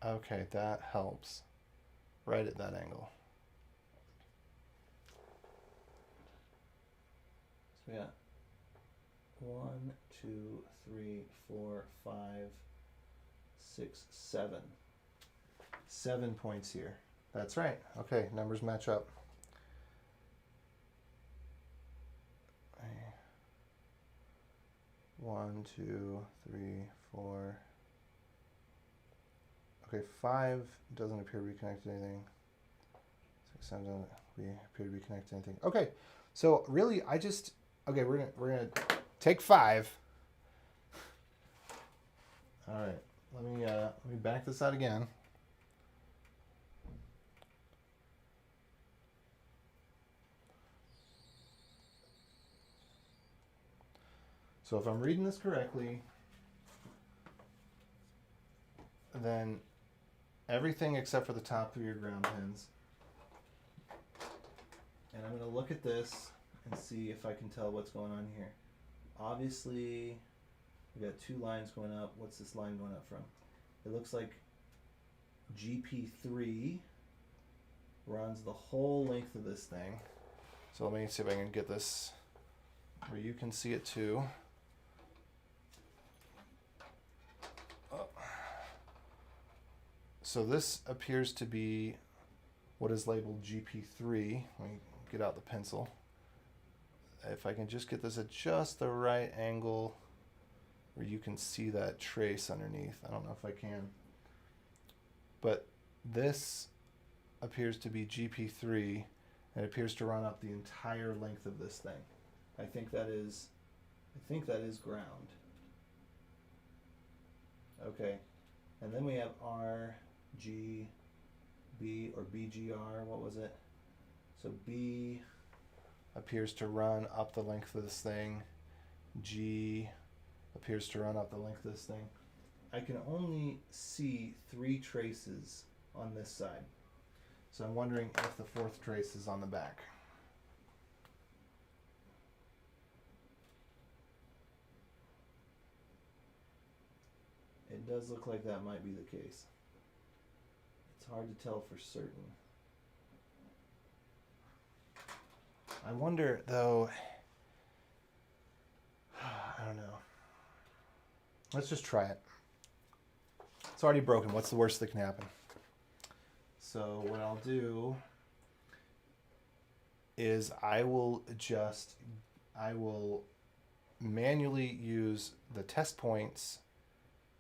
Okay, that helps. Right at that angle. So yeah. 1, 2, 3, 4, 5, 6, 7. 7 points here. That's right. Okay, numbers match up. One, 2, 3, 4. Okay, 5 doesn't appear to be connected to anything. 6, 7 doesn't appear to be connected to anything. Okay, so really, okay, we're gonna take 5. All right, let me back this out again. So if I'm reading this correctly, then everything except for the top 3 are ground pins. And I'm going to look at this and see if I can tell what's going on here. Obviously, we got 2 lines going up. What's this line going up from? It looks like GP3 runs the whole length of this thing. So let me see if I can get this where you can see it too. So this appears to be what is labeled GP3. Let me get out the pencil. If I can just get this at just the right angle where you can see that trace underneath. I don't know if I can. But this appears to be GP3, and it appears to run up the entire length of this thing. I think that is ground. Okay. And then we have RGB or BGR, what was it? So B appears to run up the length of this thing. G appears to run up the length of this thing. I can only see 3 traces on this side. So I'm wondering if the 4th trace is on the back. It does look like that might be the case. It's hard to tell for certain. I wonder, though, I don't know. Let's just try it. It's already broken. What's the worst that can happen? So what I'll do is I will manually use the test points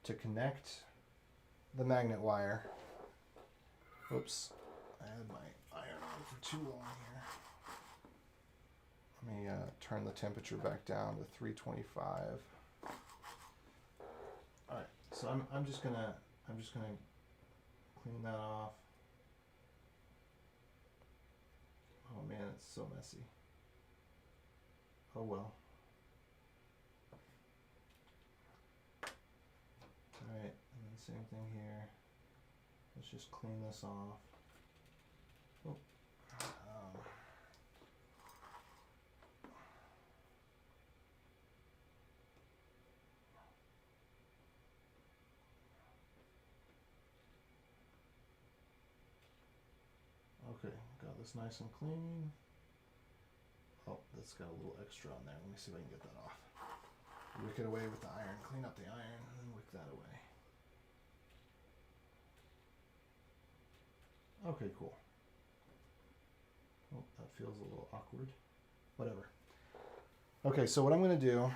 to connect the magnet wire. Oops, I had my iron on for too long here. Let me turn the temperature back down to 325. All right, so I'm just gonna clean that off. Oh man, it's so messy. Oh well. All right, and then same thing here. Let's just clean this off. Oh. Okay, got this nice and clean. Oh, that's got a little extra on there. Let me see if I can get that off. Wick it away with the iron. Clean up the iron and then wick that away. Okay, cool. Oh, that feels a little awkward. Whatever. Okay, so what I'm going to do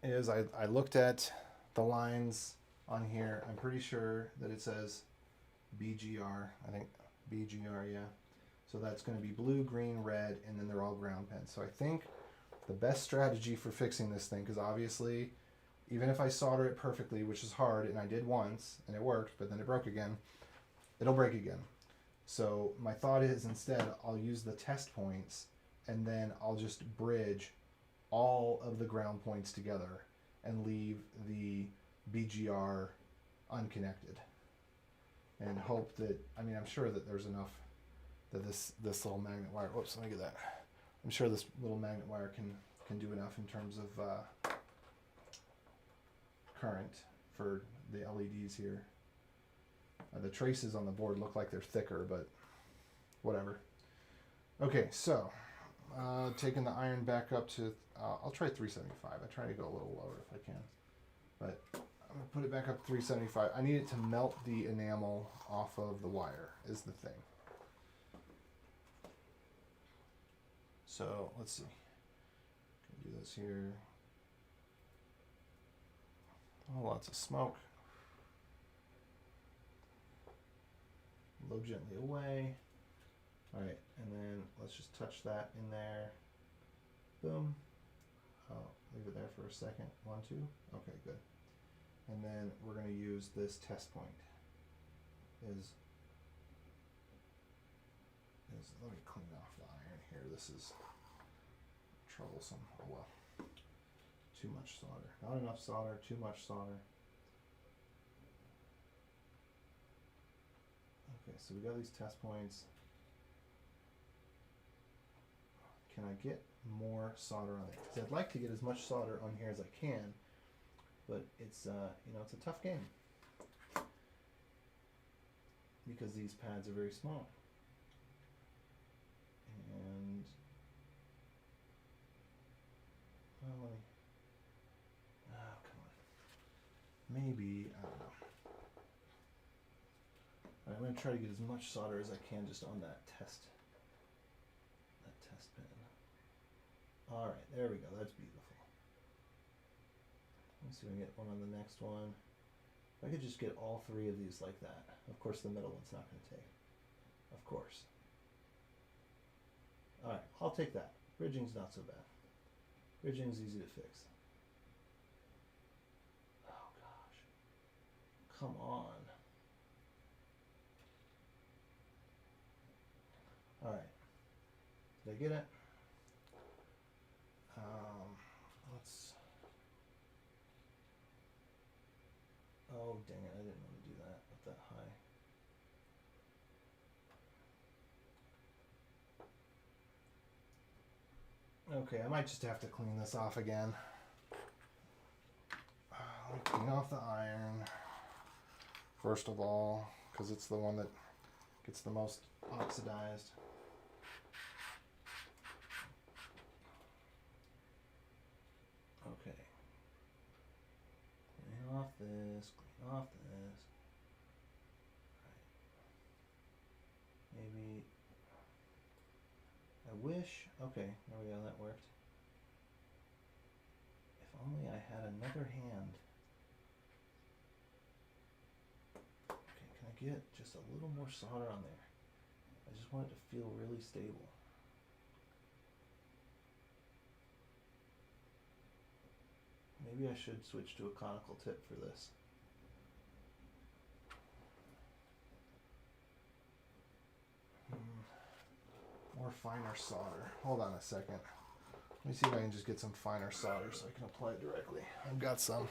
is I looked at the lines on here. I'm pretty sure that it says BGR. I think BGR, yeah. So that's going to be blue, green, red, and then they're all ground pens. So I think the best strategy for fixing this thing, because obviously, even if I solder it perfectly, which is hard, and I did once, and it worked, but then it broke again, it'll break again. So my thought is instead, I'll use the test points, and then I'll just bridge all of the ground points together and leave the BGR unconnected. And hope that, I mean, I'm sure that there's enough that this little magnet wire, whoops, let me get that. I'm sure this little magnet wire can do enough in terms of current for the LEDs here. The traces on the board look like they're thicker, but whatever. Okay, so taking the iron back up to, I'll try 375. I try to go a little lower if I can, but I'm gonna put it back up to 375. I need it to melt the enamel off of the wire is the thing. So let's see. Can do this here. Oh, lots of smoke. Blow gently away. All right, and then let's just touch that in there. Boom. I'll leave it there for a second. 1, 2. Okay, good. And then we're going to use this test point. Let me clean off the iron here. This is troublesome. Oh well. Too much solder. Not enough solder, too much solder. Okay, so we got these test points. Can I get more solder on it? Because I'd like to get as much solder on here as I can, but it's you know, it's a tough game because these pads are very small. And well, come on. Maybe, I don't know. All right, I'm going to try to get as much solder as I can just on that test pin. All right, there we go. That's beautiful. Let's see if I can get one on the next one. If I could just get all 3 of these like that. Of course, the middle one's not going to take. Of course. All right, I'll take that. Bridging's not so bad. Bridging's easy to fix. Oh gosh. Come on. All right. Did I get it? Let's. Oh dang it! I didn't want to do that up that high. Okay, I might just have to clean this off again. Let me clean off the iron first of all, because it's the one that gets the most oxidized. Okay. Clean off this, clean off this. Right. Maybe. I wish. Okay, there we go, that worked. If only I had another hand. Okay, can I get just a little more solder on there? I just want it to feel really stable. Maybe I should switch to a conical tip for this. Or finer solder. Hold on a second. Let me see if I can just get some finer solder so I can apply it directly. I've got some.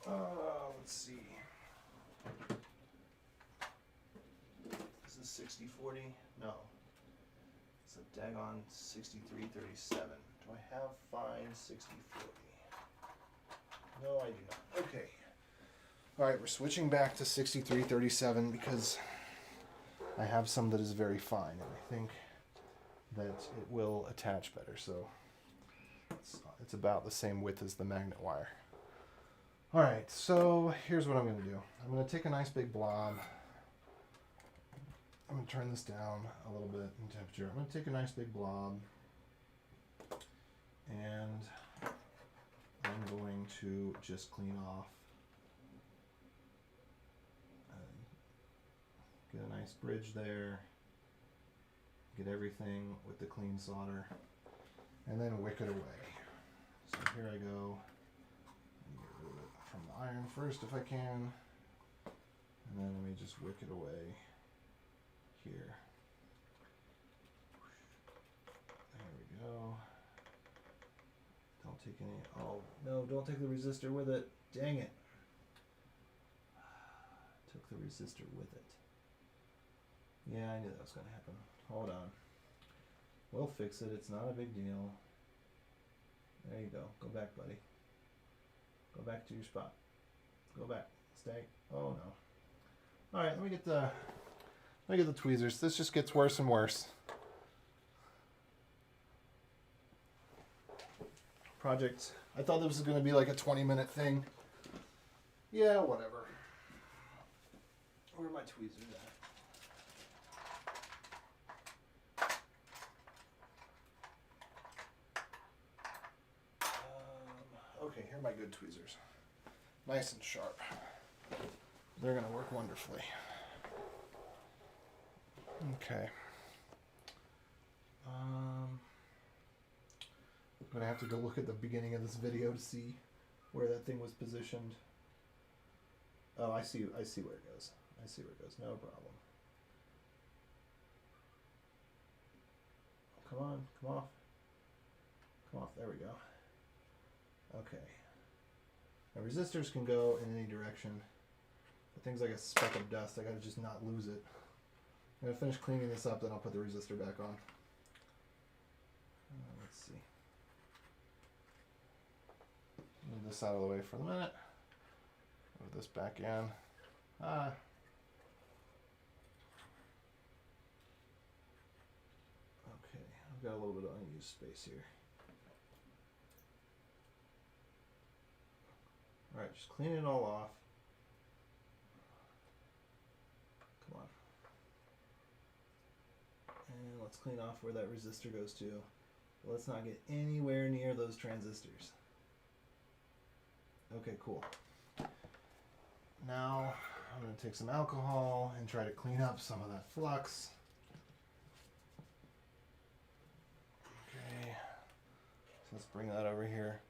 Let's see. Is this 6040? No. It's a daggone 6337. Do I have fine 6040? No, I do not. Okay. All right, we're switching back to 6337 because I have some that is very fine, and I think that it will attach better. So it's about the same width as the magnet wire. All right, so here's what I'm going to do. I'm going to take a nice big blob. I'm going to turn this down a little bit in temperature. I'm going to take a nice big blob, and I'm going to just clean off Get a nice bridge there. Get everything with the clean solder. And then wick it away. So here I go. Get rid of it from the iron first if I can. And then let me just wick it away here. There we go. Don't take any, oh no, don't take the resistor with it. Dang it. Took the resistor with it. Yeah, I knew that was going to happen. Hold on. We'll fix it. It's not a big deal. There you go. Go back, buddy. Go back to your spot. Go back. Stay. Oh no. All right, let me get the tweezers. This just gets worse and worse. Project. I thought this was going to be like a 20-minute thing. Yeah, whatever. Where are my tweezers at? Okay, here are my good tweezers. Nice and sharp. They're going to work wonderfully. Okay. I'm going to have to go look at the beginning of this video to see where that thing was positioned. Oh, I see where it goes. I see where it goes. No problem. Come on, come off. Come off. There we go. Okay. Now resistors can go in any direction. But things like a speck of dust, I gotta just not lose it. I'm gonna finish cleaning this up, then I'll put the resistor back on. Let's see. Move this out of the way for the minute. Move this back in. Okay, I've got a little bit of unused space here. Alright, just clean it all off. Come on. And let's clean off where that resistor goes to. Let's not get anywhere near those transistors. Okay, cool. Now I'm going to take some alcohol and try to clean up some of that flux. Okay, so let's bring that over here.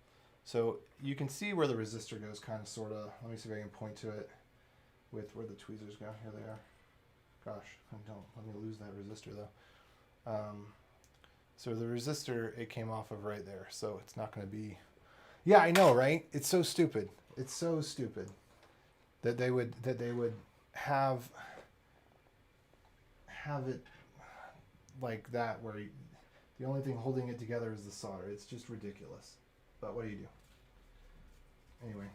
So you can see where the resistor goes, kind of, sort of. Let me see if I can point to it with where the tweezers go. Here they are. Gosh, don't let me lose that resistor though. So the resistor, it came off of right there, so it's not going to be. Yeah, I know, right? It's so stupid. It's so stupid that they would have it like that, where the only thing holding it together is the solder. It's just ridiculous. But what do you do? Anyway.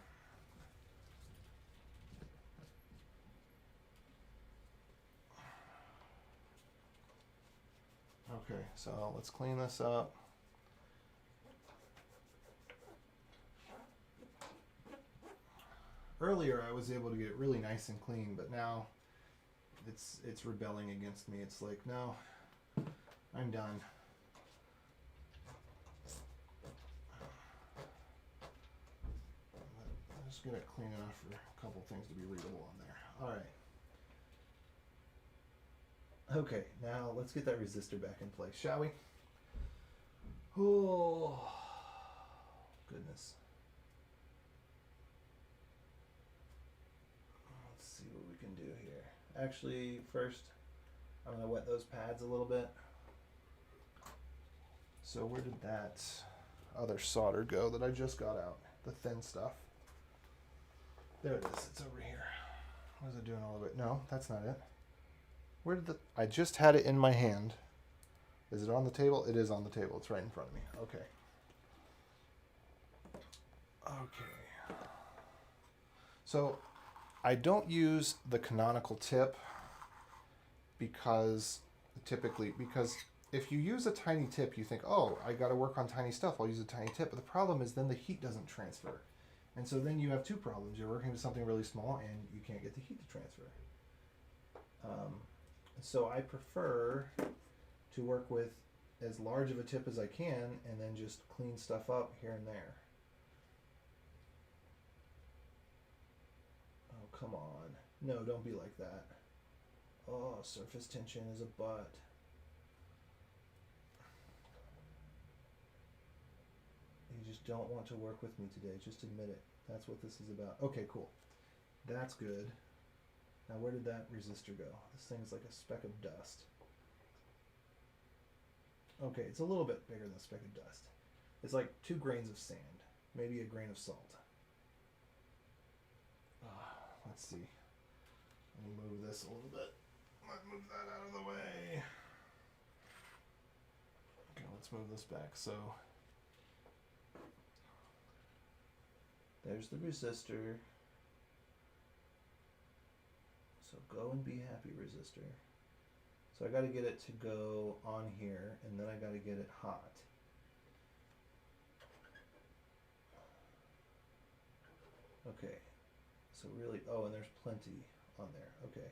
Okay, so let's clean this up. Earlier I was able to get it really nice and clean, but now it's rebelling against me. It's like, no, I'm done. I'm just get it clean enough for a couple things to be readable on there. All right. Okay, now let's get that resistor back in place, shall we? Oh, goodness. Let's see what we can do here. Actually, first, I'm going to wet those pads a little bit. So where did that other solder go that I just got out? The thin stuff. There it is. It's over here. What is it doing all the way? No, that's not it. Where did I just had it in my hand. Is it on the table? It is on the table. It's right in front of me. Okay. Okay. So I don't use the canonical tip because if you use a tiny tip, you think, oh, I got to work on tiny stuff. I'll use a tiny tip. But the problem is then the heat doesn't transfer. And so then you have two problems. You're working with something really small and you can't get the heat to transfer. So I prefer to work with as large of a tip as I can and then just clean stuff up here and there. Oh, come on. No, don't be like that. Oh, surface tension is a butt. You just don't want to work with me today. Just admit it. That's what this is about. Okay, cool. That's good. Now where did that resistor go? This thing is like a speck of dust. Okay, it's a little bit bigger than a speck of dust. It's like 2 grains of sand. Maybe a grain of salt. Let's see. Let me move this a little bit. Let's move that out of the way. Okay, let's move this back. So there's the resistor. So go and be happy, resistor. So I got to get it to go on here, and then I got to get it hot. Okay. So really, oh, and there's plenty on there. Okay.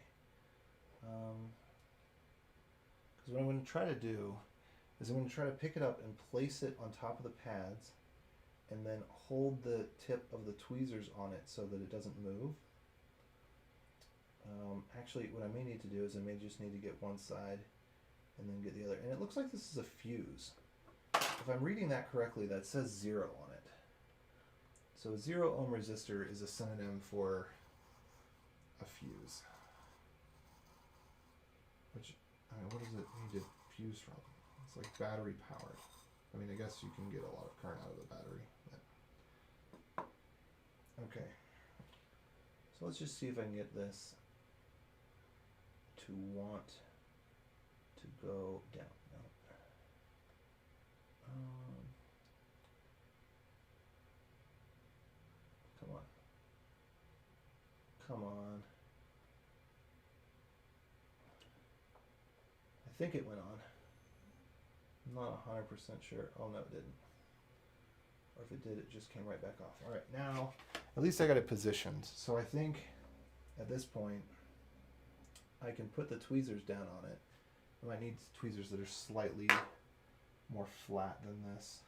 Because what I'm going to try to do is I'm going to try to pick it up and place it on top of the pads, and then hold the tip of the tweezers on it so that it doesn't move. Actually, what I may need to do is I may just need to get one side and then get the other. And it looks like this is a fuse. If I'm reading that correctly, that says 0 on it. So a 0 ohm resistor is a synonym for a fuse. Which, I mean, what does it need to fuse from? It's like battery powered. I mean, I guess you can get a lot of current out of the battery. But... Okay. So let's just see if I can get this to want to go down. No. Come on. Come on. I think it went on. I'm not 100% sure. Oh no, it didn't. Or if it did, it just came right back off. All right, now at least I got it positioned. So I think at this point I can put the tweezers down on it. I might need tweezers that are slightly more flat than this.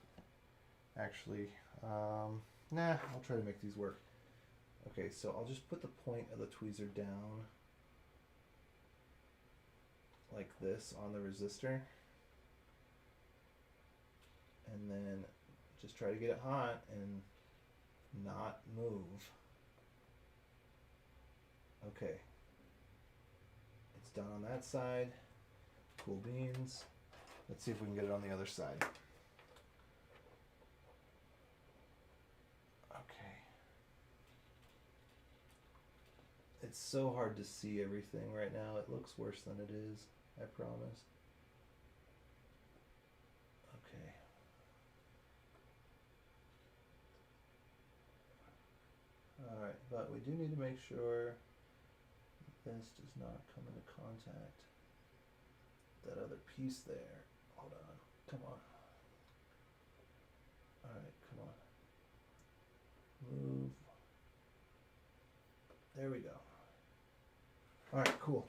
Actually, nah, I'll try to make these work. Okay, so I'll just put the point of the tweezer down like this on the resistor. And then just try to get it hot and not move. Okay. It's done on that side. Cool beans. Let's see if we can get it on the other side. Okay. It's so hard to see everything right now. It looks worse than it is, I promise. Okay. Alright, but we do need to make sure this does not come into contact that other piece there. Hold on. Come on. Alright, come on. Move. There we go. Alright, cool.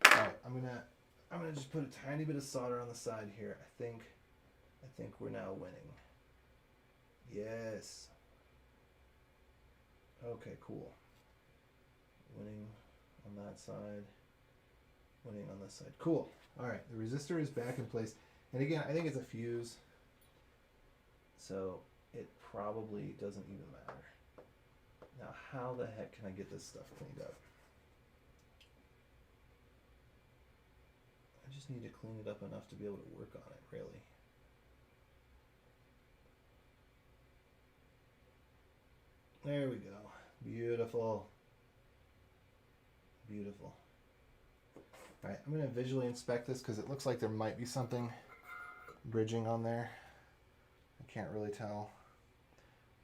Alright, I'm gonna just put a tiny bit of solder on the side here. I think we're now winning. Yes. Okay, cool. Winning on that side. Winning on this side. Cool. Alright, the resistor is back in place. And again, I think it's a fuse. So it probably doesn't even matter. Now, how the heck can I get this stuff cleaned up? I just need to clean it up enough to be able to work on it, really. There we go. Beautiful. Beautiful. Alright, I'm going to visually inspect this because it looks like there might be something bridging on there. I can't really tell.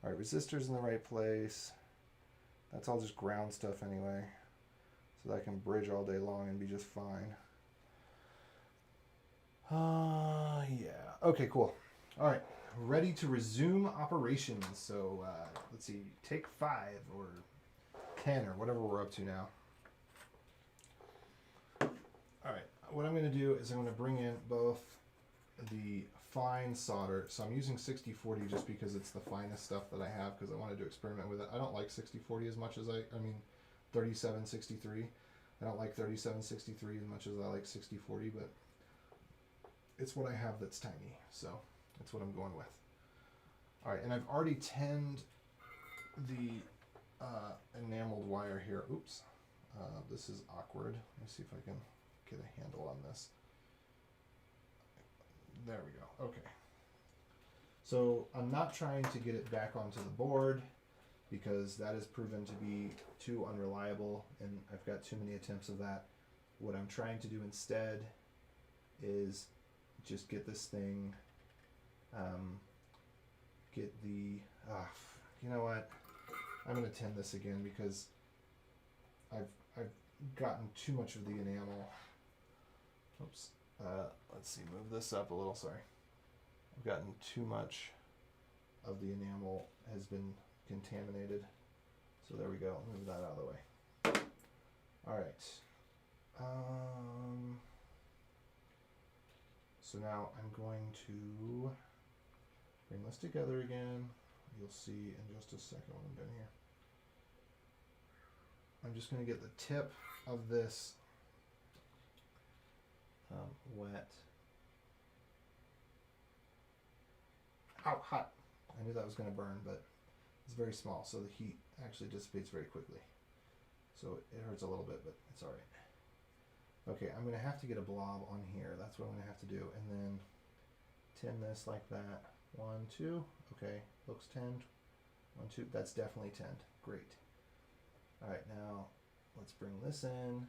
Alright, resistor's in the right place. That's all just ground stuff anyway. So that I can bridge all day long and be just fine. Yeah. Okay, cool. Alright, ready to resume operations. So, let's see, take 5 or 10 or whatever we're up to now. Alright, what I'm going to do is I'm going to bring in both the fine solder. So I'm using 6040 just because it's the finest stuff that I have because I wanted to experiment with it. I don't like 6040 as much as I mean 3763. I don't like 3763 as much as I like 6040, but it's what I have that's tiny, so that's what I'm going with. All right, and I've already tinned the enameled wire here. Oops, this is awkward. Let me see if I can get a handle on this. There we go. Okay. So I'm not trying to get it back onto the board because that has proven to be too unreliable and I've got too many attempts of that. What I'm trying to do instead is just get this thing, get the, you know what? I'm going to tin this again because I've gotten too much of the enamel. Oops. Let's see, move this up a little, sorry. I've gotten too much of the enamel has been contaminated. So there we go, move that out of the way. All right. So now I'm going to bring this together again. You'll see in just a second what I'm doing here. I'm just going to get the tip of this wet. Ow, hot. I knew that was going to burn, but it's very small, so the heat actually dissipates very quickly. So it hurts a little bit, but it's all right. Okay, I'm going to have to get a blob on here. That's what I'm going to have to do. And then tin this like that. 1, 2. Okay, looks tinned. 1, 2. That's definitely tinned. Great. All right, now let's bring this in.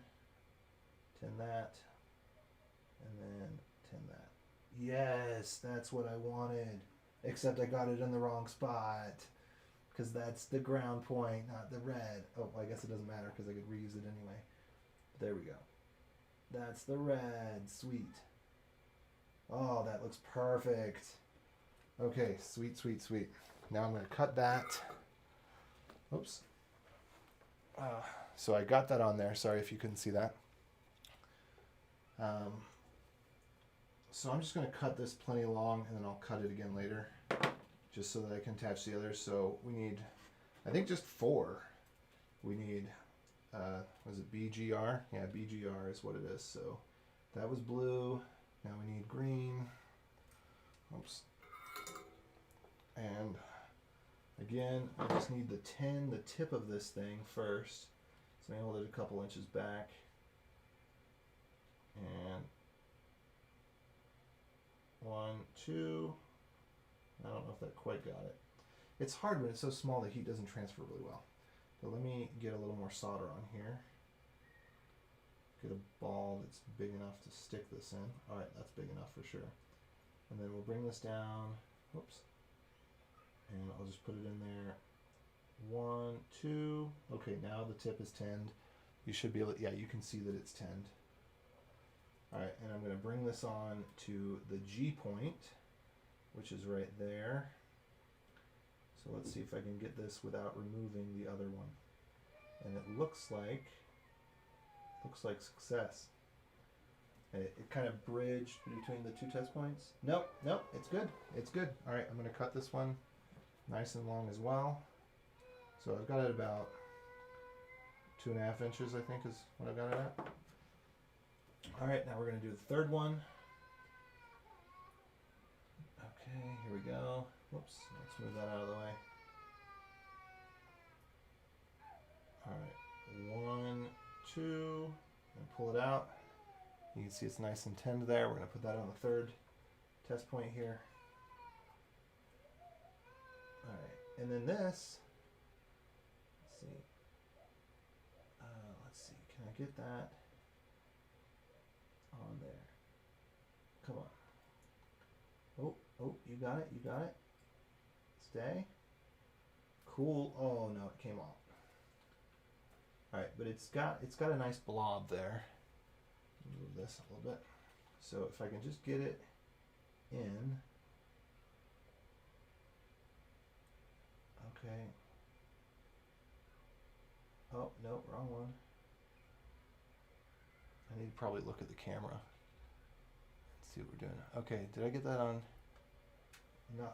Tin that. And then tin that. Yes, that's what I wanted. Except I got it in the wrong spot. Because that's the ground point, not the red. Oh, I guess it doesn't matter because I could reuse it anyway. There we go. That's the red. Sweet. Oh, that looks perfect. Okay, sweet, sweet, sweet. Now I'm going to cut that. Oops. So I got that on there. Sorry if you couldn't see that. So I'm just going to cut this plenty long and then I'll cut it again later. Just so that I can attach the others. So we need, I think just 4. We need, was it BGR? Yeah, BGR is what it is. So that was blue. Now we need green. Oops. And again, I just need the tip of this thing first. So I hold it a couple inches back. And 1, 2. I don't know if that quite got it. It's hard when it's so small the heat doesn't transfer really well. But let me get a little more solder on here. Get a ball that's big enough to stick this in. All right, that's big enough for sure. And then we'll bring this down. Whoops. And I'll just put it in there. 1, 2. Okay, now the tip is tinned. You should be able to, yeah, you can see that it's tinned. All right, and I'm going to bring this on to the G point, which is right there. So let's see if I can get this without removing the other one. And it looks like success. It kind of bridged between the 2 test points. Nope, it's good. It's good. All right, I'm going to cut this one nice and long as well. So I've got it about 2.5 inches, I think is what I've got it at. All right, now we're going to do the 3rd one. Okay, here we go. Whoops, let's move that out of the way. All right, 1, 2, and pull it out. You can see it's nice and tinned there. We're going to put that on the 3rd test point here. All right, and then this, let's see, can I get that on there? Come on. Oh, you got it. Stay. Cool. Oh no, it came off. All right, but it's got a nice blob there. Move this a little bit. So if I can just get it in. Okay. Oh, no, wrong one. I need to probably look at the camera. Let's see what we're doing. Okay, did I get that on? Nothing.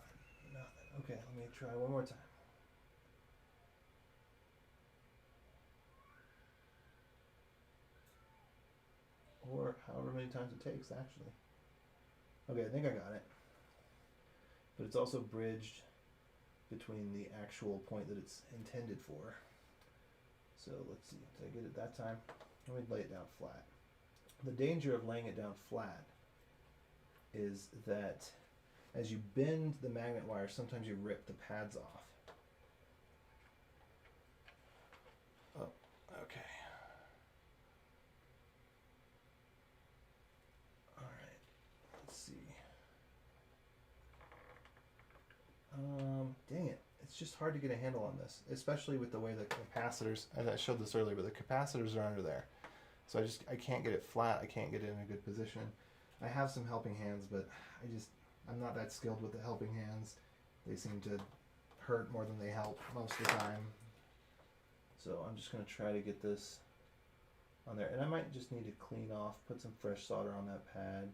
Okay, let me try one more time. or however many times it takes, actually. Okay, I think I got it. But it's also bridged between the actual point that it's intended for. So let's see, did I get it that time? Let me lay it down flat. The danger of laying it down flat is that as you bend the magnet wire, sometimes you rip the pads off. Oh, okay. All right, let's see. Dang it. It's just hard to get a handle on this, especially with the way the capacitors, and I showed this earlier, but the capacitors are under there. So I can't get it flat. I can't get it in a good position. I have some helping hands, but I'm not that skilled with the helping hands. They seem to hurt more than they help most of the time. So I'm just going to try to get this on there. And I might just need to clean off, put some fresh solder on that pad,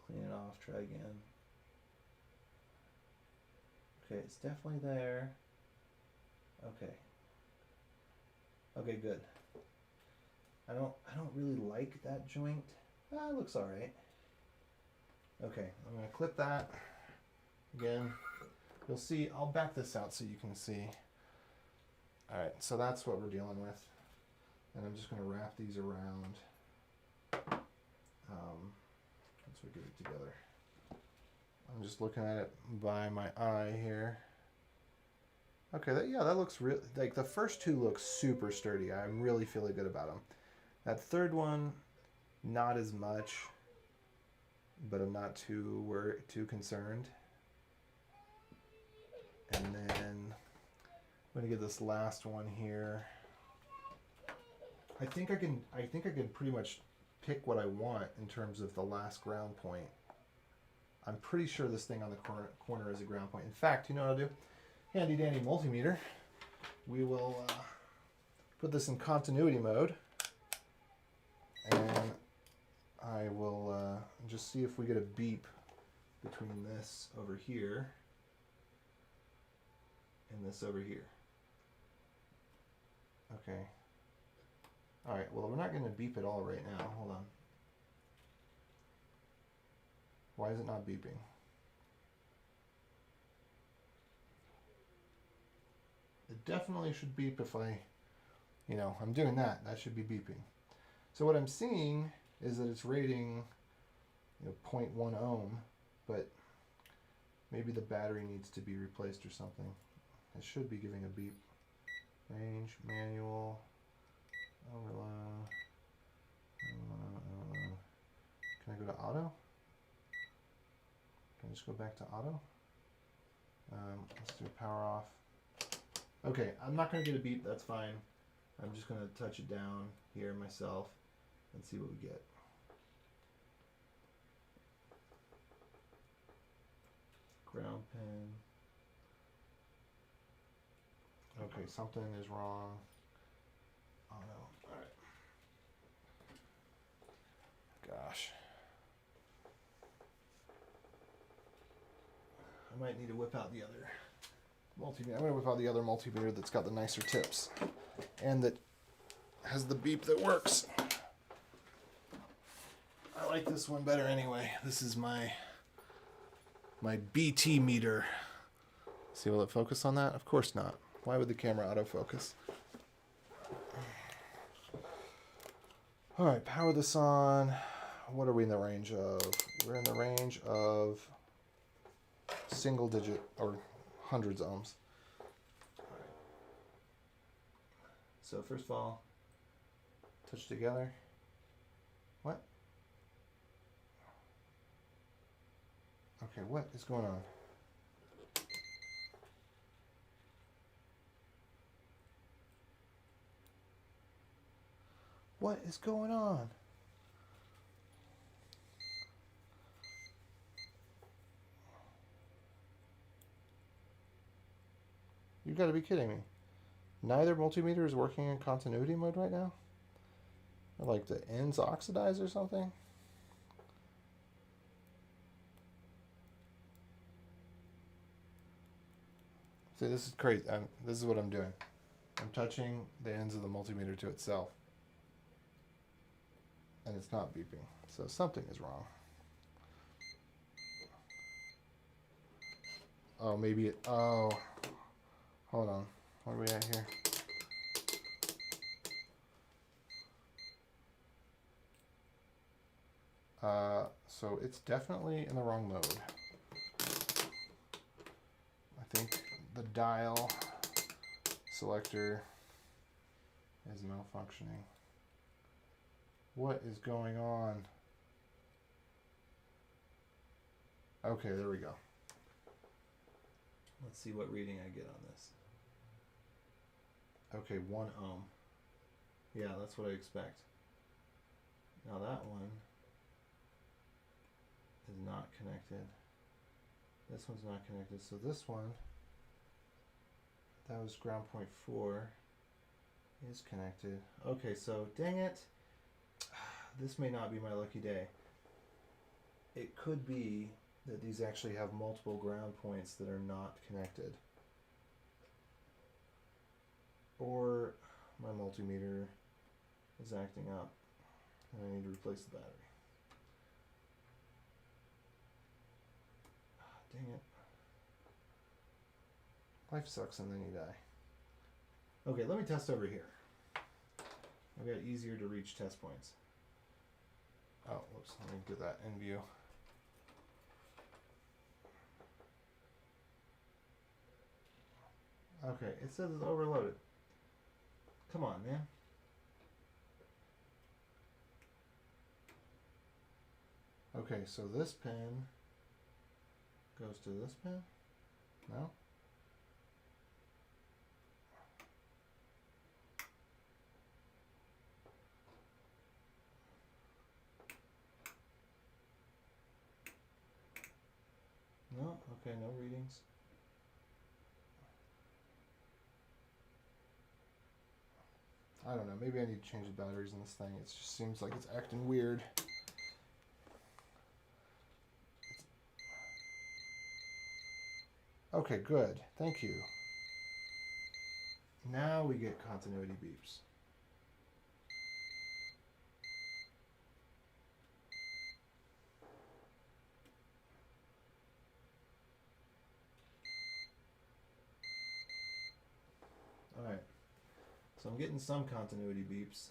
clean it off, try again. Okay, it's definitely there. Okay. Okay, good. I don't really like that joint. It looks all right. Okay, I'm gonna clip that again. You'll see, I'll back this out so you can see. All right, so that's what we're dealing with. And I'm just gonna wrap these around once we get it together. I'm just looking at it by my eye here. Okay, that looks real. Like the first two look super sturdy. I'm really feeling good about them. That third one, not as much, but I'm not too concerned. And then I'm gonna get this last one here. I think I can pretty much pick what I want in terms of the last ground point. I'm pretty sure this thing on the corner is a ground point. In fact, you know what I'll do? Handy dandy multimeter. We will put this in continuity mode, and I will just see if we get a beep between this over here and this over here. Okay. All right, well, we're not going to beep at all right now. Hold on. Why is it not beeping? It definitely should beep if I'm doing that. That should be beeping. So what I'm seeing is that it's rating, 0.1 ohm, but maybe the battery needs to be replaced or something. It should be giving a beep. Range, manual, overload. Can I go to auto? Can I just go back to auto? Let's do power off. Okay, I'm not going to get a beep, that's fine. I'm just going to touch it down here myself and see what we get. Ground pin. Okay, something is wrong. Oh no, alright. Gosh. I might need to whip out the other multimeter. I'm going to whip out the other multimeter that's got the nicer tips and that has the beep that works. I like this one better anyway. This is my BT meter. See, will it focus on that? Of course not. Why would the camera autofocus? All right, power this on. What are we in the range of? We're in the range of single digit or hundreds of ohms. So first of all, touch together. What? Okay, what is going on? What is going on? You've got to be kidding me. Neither multimeter is working in continuity mode right now? Or like the ends oxidize or something? See, this is crazy. This is what I'm doing. I'm touching the ends of the multimeter to itself. and it's not beeping. So something is wrong. Oh, maybe it, oh, hold on. What are we at here? So it's definitely in the wrong mode. I think the dial selector is malfunctioning. What is going on? Okay, there we go. Let's see what reading I get on this. Okay, 1 ohm. Yeah, that's what I expect. Now that one is not connected. This one's not connected. So this one, that was ground point 4, is connected. Okay, so dang it. This may not be my lucky day. It could be that these actually have multiple ground points that are not connected. Or my multimeter is acting up and I need to replace the battery. Dang it. Life sucks and then you die. Okay, let me test over here. I've got easier to reach test points. Oh, whoops, let me get that in view. Okay, it says it's overloaded. Come on, man. Okay, so this pin goes to this pin? No? No? Okay, no readings. I don't know, maybe I need to change the batteries in this thing. It just seems like it's acting weird. Okay, good. Thank you. Now we get continuity beeps. Alright. So I'm getting some continuity beeps.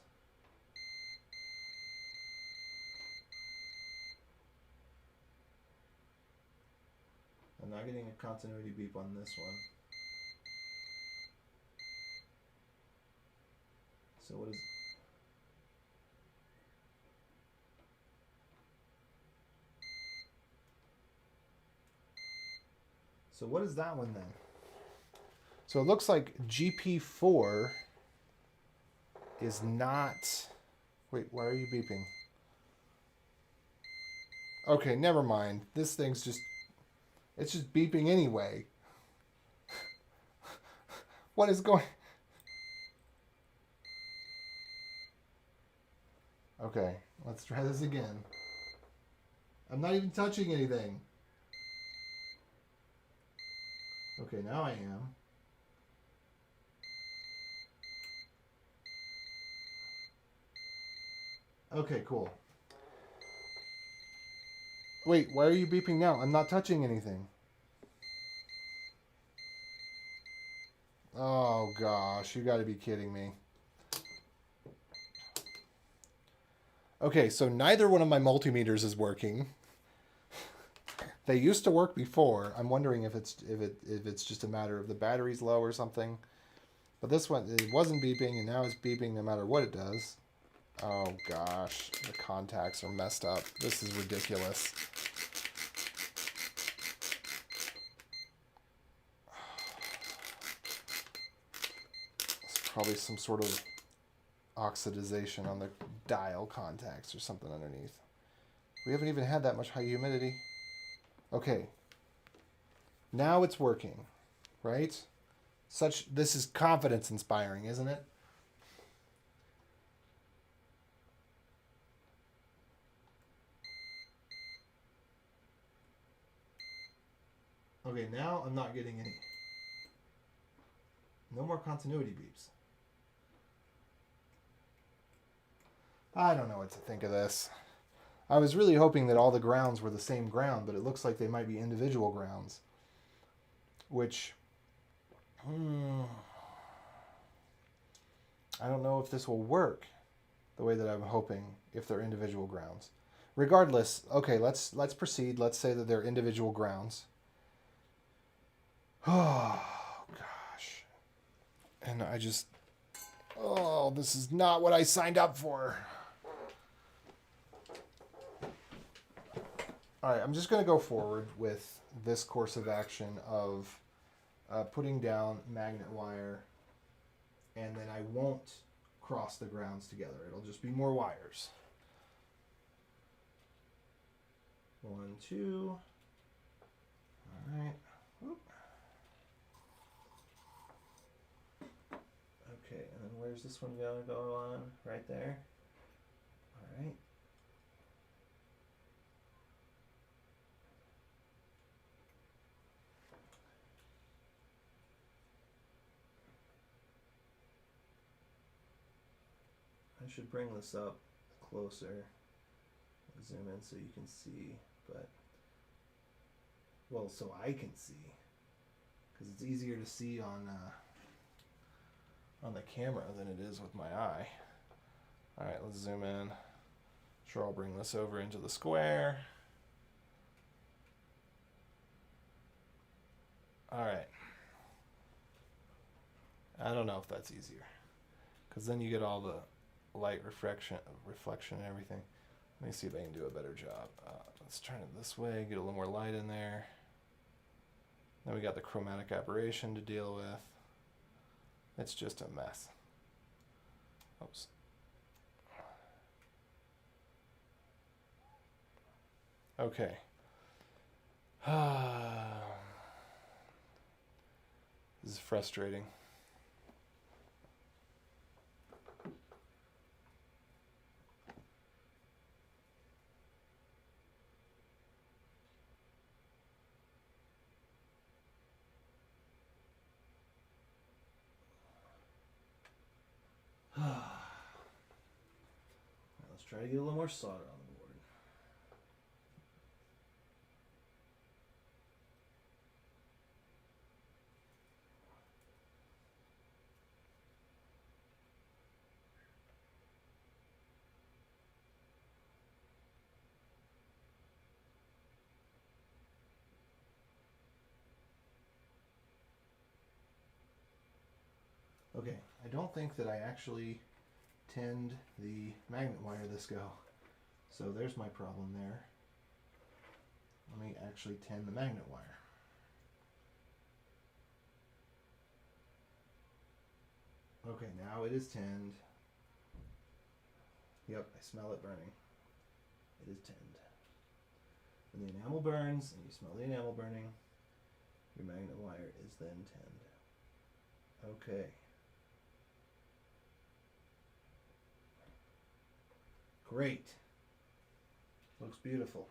I'm not getting a continuity beep on this one. So what is... So what is that one then? So it looks like GP4 is not... Wait, why are you beeping? Okay, never mind. This thing's just... It's just beeping anyway. What is going... Okay, let's try this again. I'm not even touching anything. Okay, now I am. Okay, cool. Wait, why are you beeping now? I'm not touching anything. Oh gosh, you gotta be kidding me. Okay, so neither one of my multimeters is working. They used to work before. I'm wondering if it's just a matter of the battery's low or something. But this one, it wasn't beeping, and now it's beeping no matter what it does. Oh gosh, the contacts are messed up. This is ridiculous. It's probably some sort of oxidization on the dial contacts or something underneath. We haven't even had that much high humidity. Okay. Now it's working, right? This is confidence inspiring, isn't it? Okay, now I'm not getting any. No more continuity beeps. I don't know what to think of this. I was really hoping that all the grounds were the same ground, but it looks like they might be individual grounds. Which, I don't know if this will work the way that I'm hoping if they're individual grounds. Regardless, okay, let's proceed. Let's say that they're individual grounds. Oh, gosh. And I just... Oh, this is not what I signed up for. All right, I'm just going to go forward with this course of action of putting down Magna Wire, and then I won't cross the grounds together. It'll just be more wires. 1, 2. All right. Whoop. Okay, and then where's this one going to go on? Right there. All right. I should bring this up closer, zoom in so you can see, but, well, so I can see, because it's easier to see on the camera than it is with my eye. All right, let's zoom in. Sure, I'll bring this over into the square. All right. I don't know if that's easier, because then you get all the light reflection and everything. Let me see if I can do a better job. Let's turn it this way, get a little more light in there. Then we got the chromatic aberration to deal with. It's just a mess. Oops. Okay. This is frustrating. Let's try to get a little more solder on the board. Okay, I don't think that I actually tinned the magnet wire this go. So there's my problem there. Let me actually tin the magnet wire. Okay, now it is tinned. Yep, I smell it burning. It is tinned. When the enamel burns and you smell the enamel burning, your magnet wire is then tinned. Okay. Great. Looks beautiful.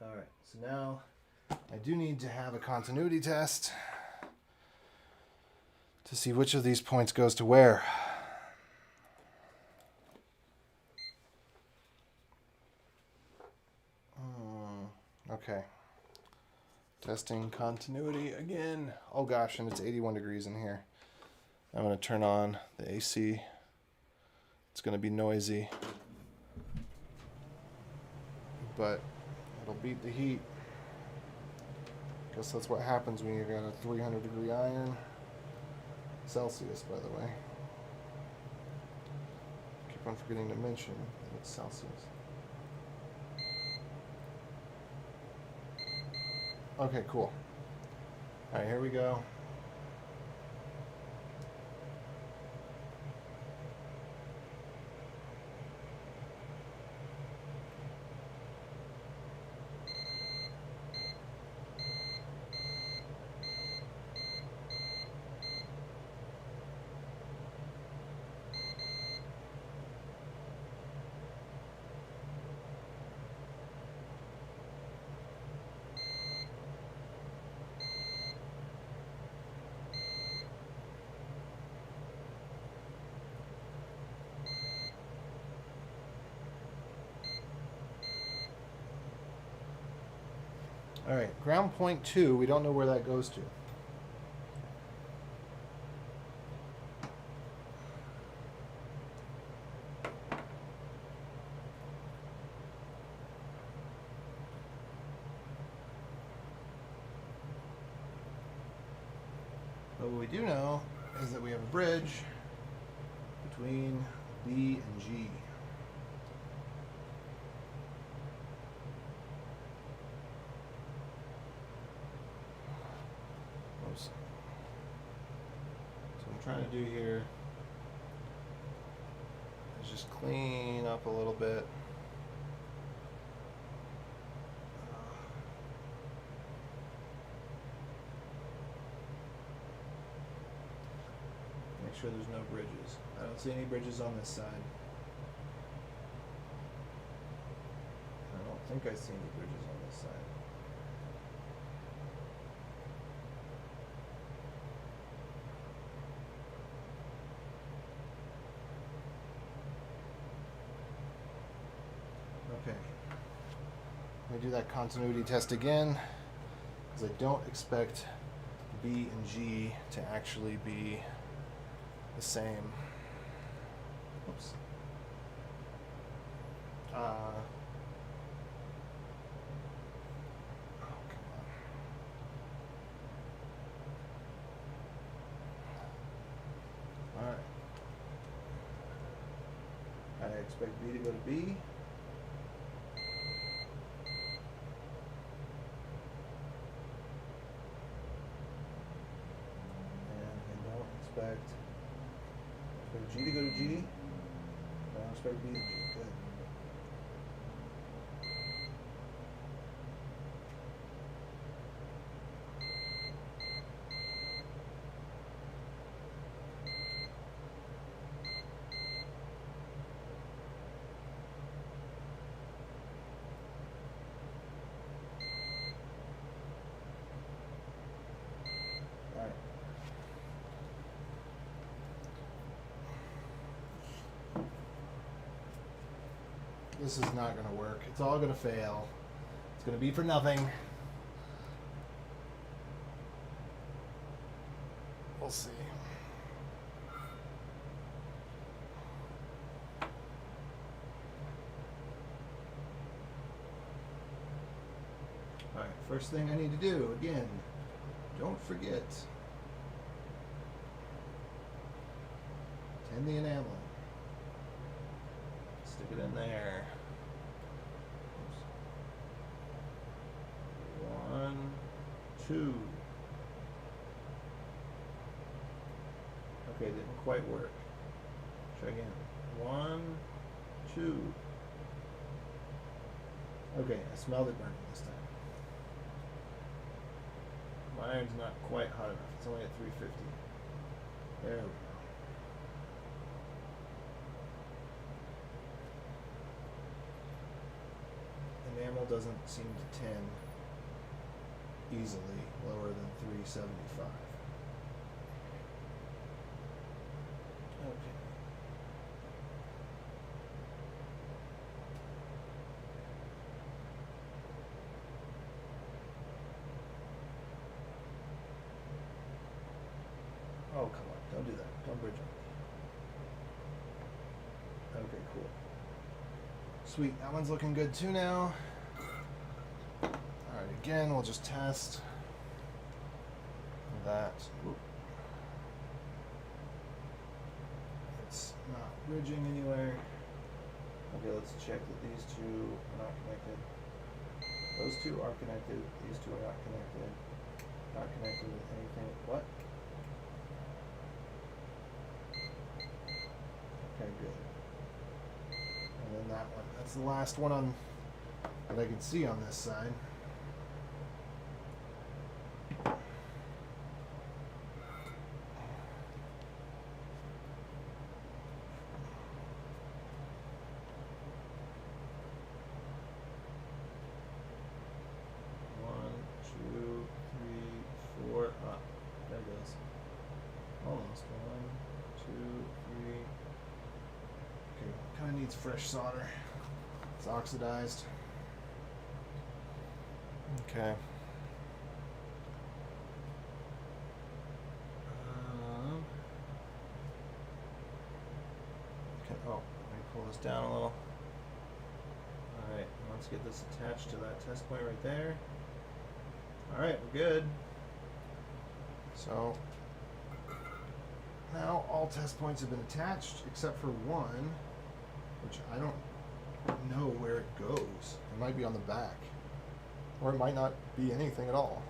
All right, so now I do need to have a continuity test to see which of these points goes to where. Okay. Testing continuity again. Oh gosh, and it's 81 degrees in here. I'm going to turn on the AC. It's going to be noisy, but it'll beat the heat. Guess that's what happens when you got a 300-degree iron. Celsius, by the way. Keep on forgetting to mention that it's Celsius. Okay, cool. All right, here we go. All right, ground point 2, we don't know where that goes to. But what we do know is that we have a bridge between B and G. Oops. So what I'm trying to do here is just clean up a little bit. Make sure there's no bridges. I don't see any bridges on this side. I don't think I see any bridges on this side. Okay. Let me do that continuity test again, because I don't expect B and G to actually be the same. Oops. Oh, come on. All right. I expect B to go to B. Expect G to go to G. I don't expect B to G. Good. This is not going to work. It's all going to fail. It's going to be for nothing. We'll see. Alright, first thing I need to do, again, don't forget. Tin the enamel. Stick it in there. Oops. 1, 2. Okay, didn't quite work. Try again. 1, 2. Okay, I smelled it burning this time. My iron's not quite hot enough. It's only at 350. There we go. Enamel doesn't seem to tin easily lower than 375. Okay. Oh, come on. Don't do that. Don't bridge them. Okay, cool. Sweet. That one's looking good too now. Alright, again, we'll just test that. Whoop. It's not bridging anywhere. Okay, let's check that these two are not connected. Those two are connected. These two are not connected. Not connected with anything. What? Okay, good. And then that one. That's the last one on that I can see on this side. Needs fresh solder. It's oxidized. Okay. Oh, let me pull this down a little. Alright, let's get this attached to that test point right there. Alright, we're good. So, now all test points have been attached except for one, which I don't know where it goes. It might be on the back, or it might not be anything at all.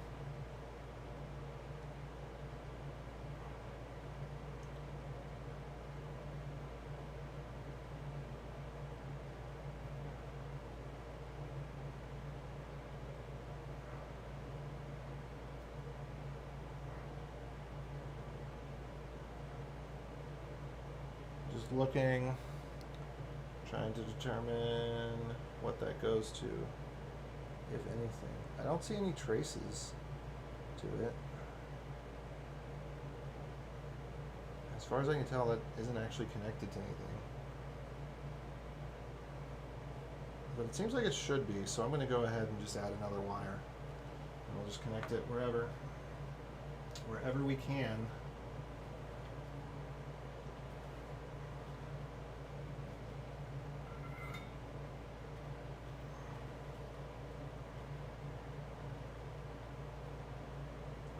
Just looking, trying to determine what that goes to, if anything. I don't see any traces to it. As far as I can tell, that isn't actually connected to anything. But it seems like it should be, so I'm going to go ahead and just add another wire. And we'll just connect it wherever we can.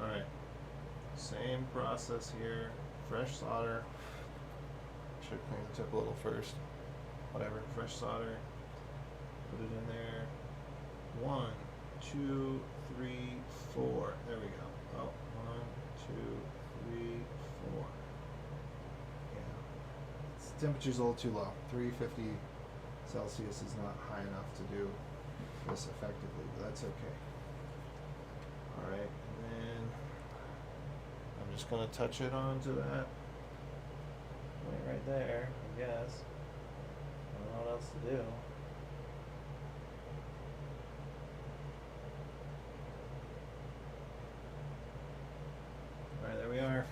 Alright, same process here, fresh solder. Should clean the tip a little first. Whatever, fresh solder. Put it in there. 1, 2, 3, 4. There we go. Oh, 1, 2, 3, 4. Yeah. The temperature's a little too low. 350 Celsius is not high enough to do this effectively, but that's okay. Alright, and then I'm just going to touch it onto that point right there, I guess. I don't know what else to do. Alright, there we are.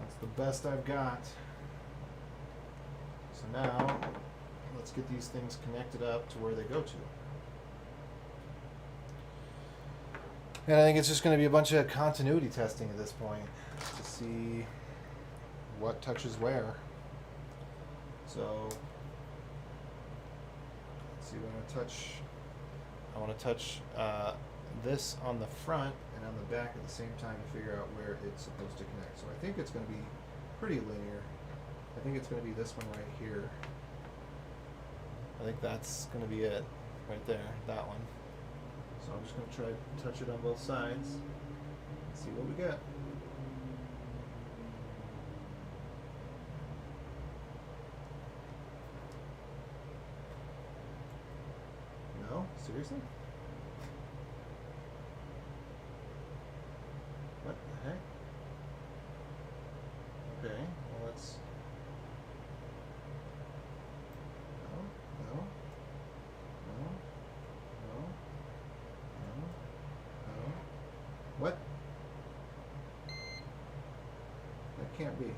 That's the best I've got. So now, let's get these things connected up to where they go to. And I think it's just going to be a bunch of continuity testing at this point to see what touches where. So, let's see, I want to touch this on the front and on the back at the same time to figure out where it's supposed to connect. So I think it's going to be pretty linear. I think it's going to be this one right here. I think that's going to be it right there, that one. So I'm just going to try to touch it on both sides and see what we get. No? Seriously? What the heck? Okay, well let's... No. What? That can't be.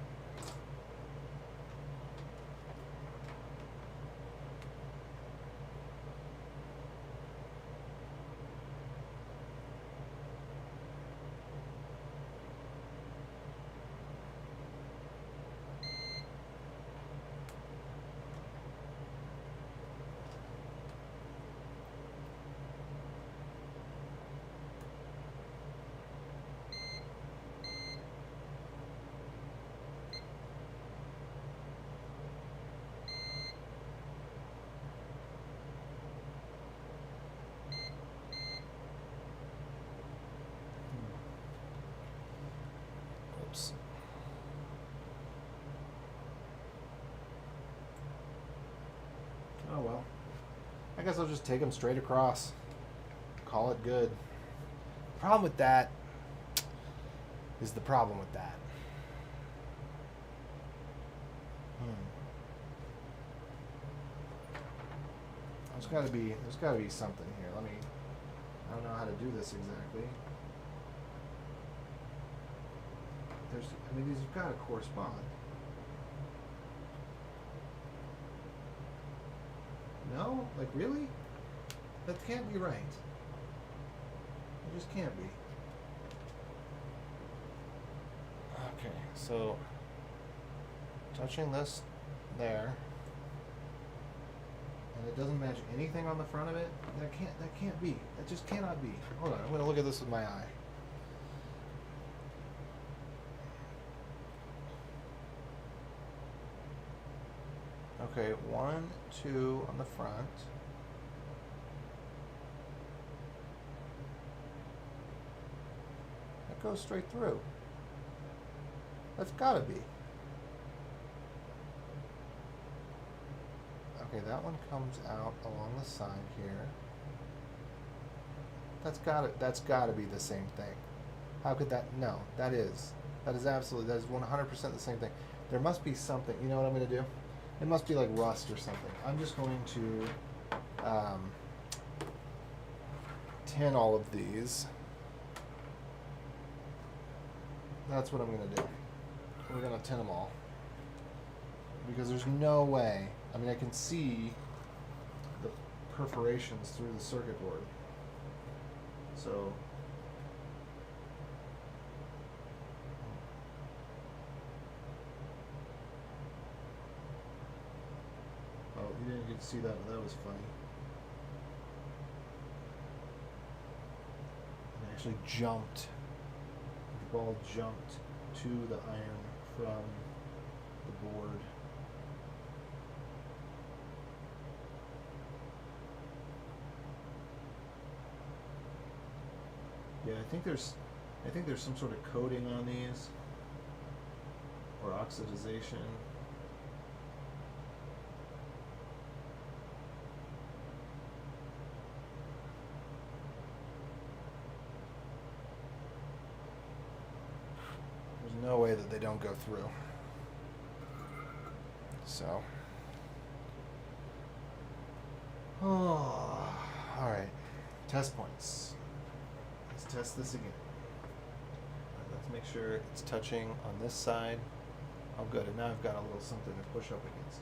Oops. Oh well. I guess I'll just take them straight across. Call it good. The problem with that is the problem with that. There's gotta be something here. I don't know how to do this exactly. These have got to correspond. No? Like, really? That can't be right. It just can't be. Okay, so touching this there, and it doesn't match anything on the front of it. That can't be. That just cannot be. Hold on, I'm gonna look at this with my eye. Okay, 1, 2 on the front. That goes straight through. That's gotta be. Okay, that one comes out along the side here. That's gotta be the same thing. How could that? No, that is absolutely, that is 100% the same thing. There must be something. You know what I'm gonna do? It must be like rust or something. I'm just going to tin all of these. That's what I'm gonna do. We're gonna tin them all. Because there's no way. I mean, I can see the perforations through the circuit board. So, oh, you didn't get to see that, but that was funny. It actually jumped. The ball jumped to the iron from the board. Yeah, I think there's some sort of coating on these, or oxidization. There's no way that they don't go through. So, oh, all right, test points. Let's test this again. Let's make sure it's touching on this side. Oh, good. And now I've got a little something to push up against.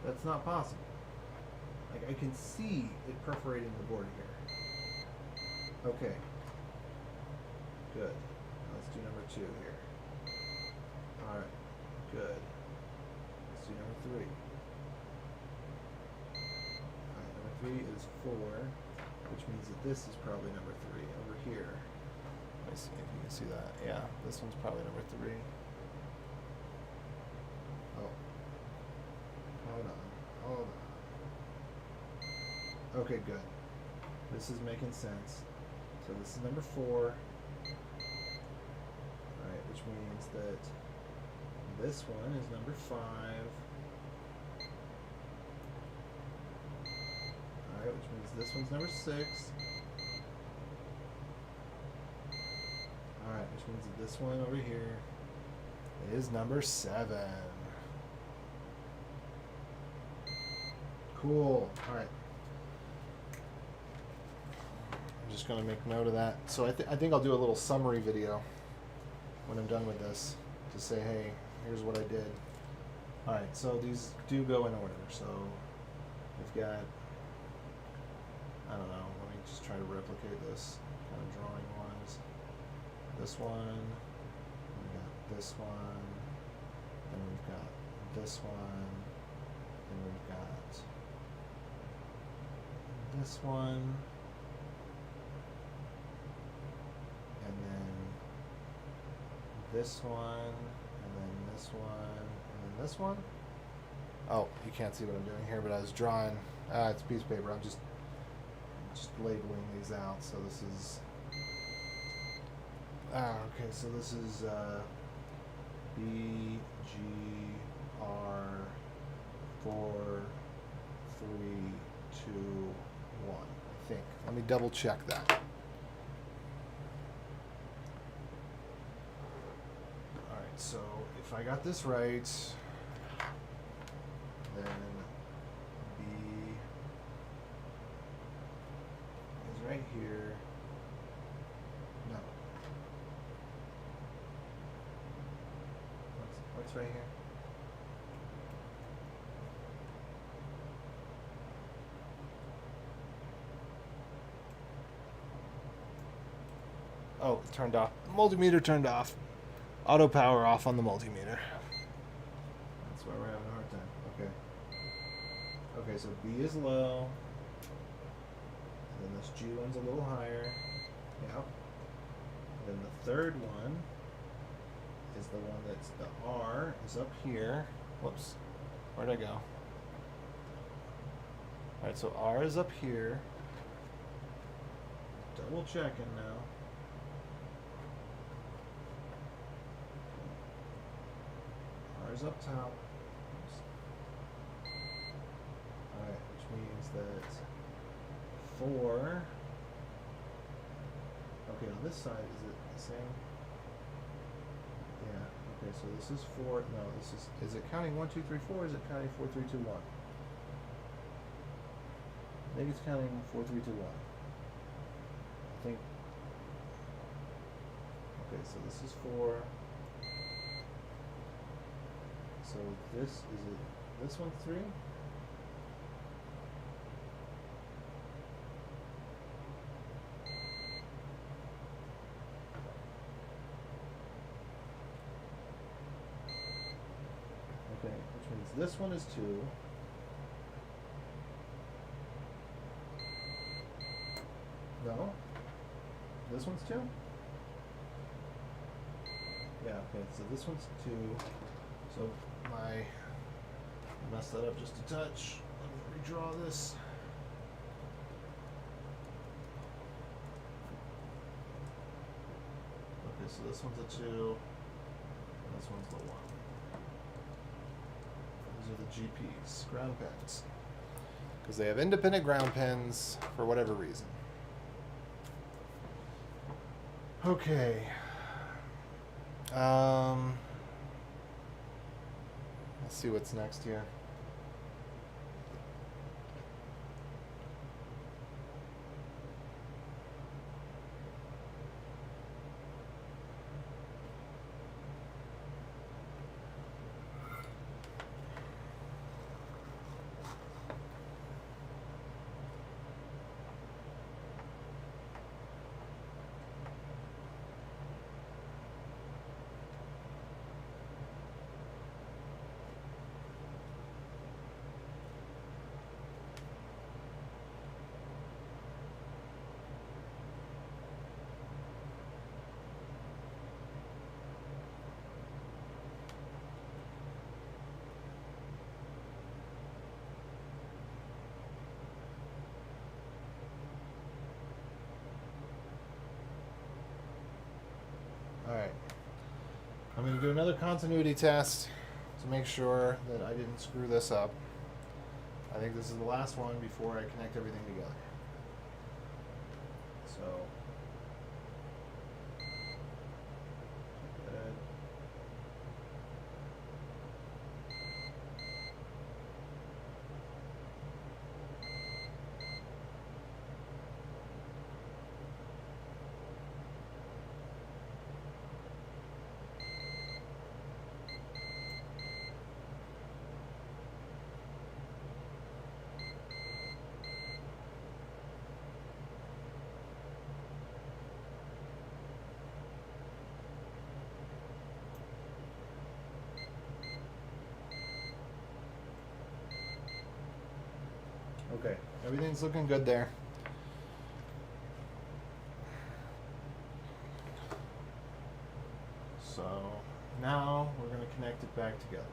That's not possible. Like, I can see it perforating the board here. Okay. Good. Let's do number 2 here. Alright. Good. Let's do number 3. Alright, number 3 is 4, which means that this is probably number 3 over here. Let me see if you can see that. Yeah, this one's probably number 3. Oh. Hold on. Hold on. Okay, good. This is making sense. So this is number 4. Alright, which means that this one is number 5. Alright, which means this one's number 6. Alright, which means that this one over here is number 7. Cool. Alright. I'm just going to make note of that. So I think I'll do a little summary video when I'm done with this to say, hey, here's what I did. Alright, so these do go in order. So we've got, I don't know, let me just try to replicate this kind of drawing wise. This one, we got this one, then we've got this one, then we've got this one, and then this one, and then this one, and then this one. Oh, you can't see what I'm doing here, but I was drawing. It's a piece of paper. I'm just labeling these out. So this is. Okay. So this is B G R 4 3 2 1. I think. Let me double check that. So if I got this right, then B is right here. No. What's right here? Oh, it turned off. Multimeter turned off. Auto power off on the multimeter. That's why we're having a hard time. Okay. Okay, so B is low. And then this G one's a little higher. Yep. Then the third one is the one that's the R is up here. Whoops. Where'd I go? Alright, so R is up here. Double checking now. R is up top. Alright, which means that 4. Okay, on this side, is it the same? Yeah, okay, so this is 4. No, this is it counting 1, 2, 3, 4? Or is it counting 4, 3, 2, 1? I think it's counting 4, 3, 2, 1. I think. Okay, so this is 4. So this is it. This one's 3. Okay, which means this one is 2. No? This one's 2? Yeah, okay, so this one's 2. So I messed that up just a touch. Let me redraw this. Okay, so this one's a 2, and this one's the 1. These are the GPs, ground pins. Because they have independent ground pins for whatever reason. Okay. Let's see what's next here. Alright, I'm going to do another continuity test to make sure that I didn't screw this up. I think this is the last one before I connect everything together. So, good. Okay, everything's looking good there. So now we're going to connect it back together.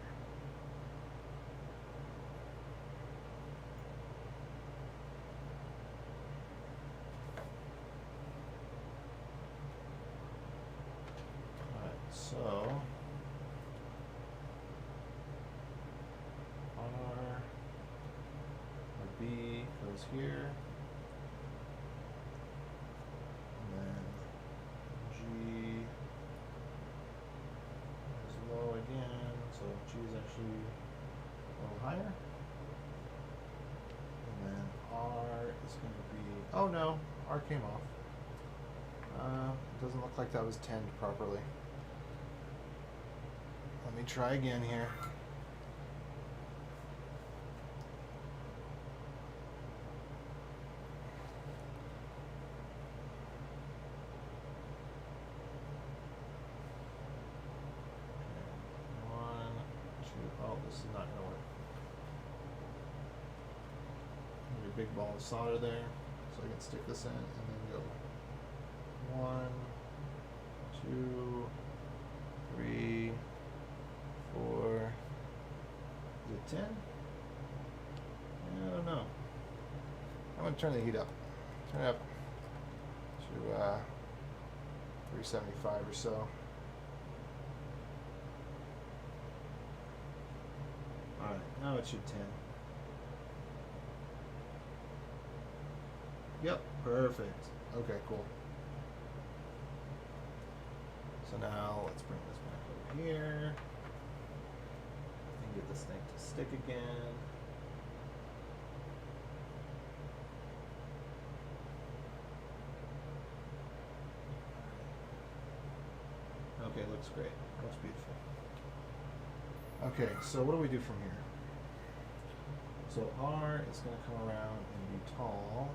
Alright, so B goes here, and then G is low again, so G is actually a little higher, and then R is going to be, oh no, R came off. It doesn't look like that was 10'd properly. Let me try again here. this is not going to work. Maybe a big ball of solder there, so I can stick this in and then go 1, 2, 3, 4. Is it 10? I don't know. I'm going to turn the heat up. Turn it up to 375 or so. Alright, now it should 10. Yep, perfect. Okay, cool. So now let's bring this back over here and get this thing to stick again. Okay, looks great. Looks beautiful. Okay, so what do we do from here? So R is going to come around and be tall.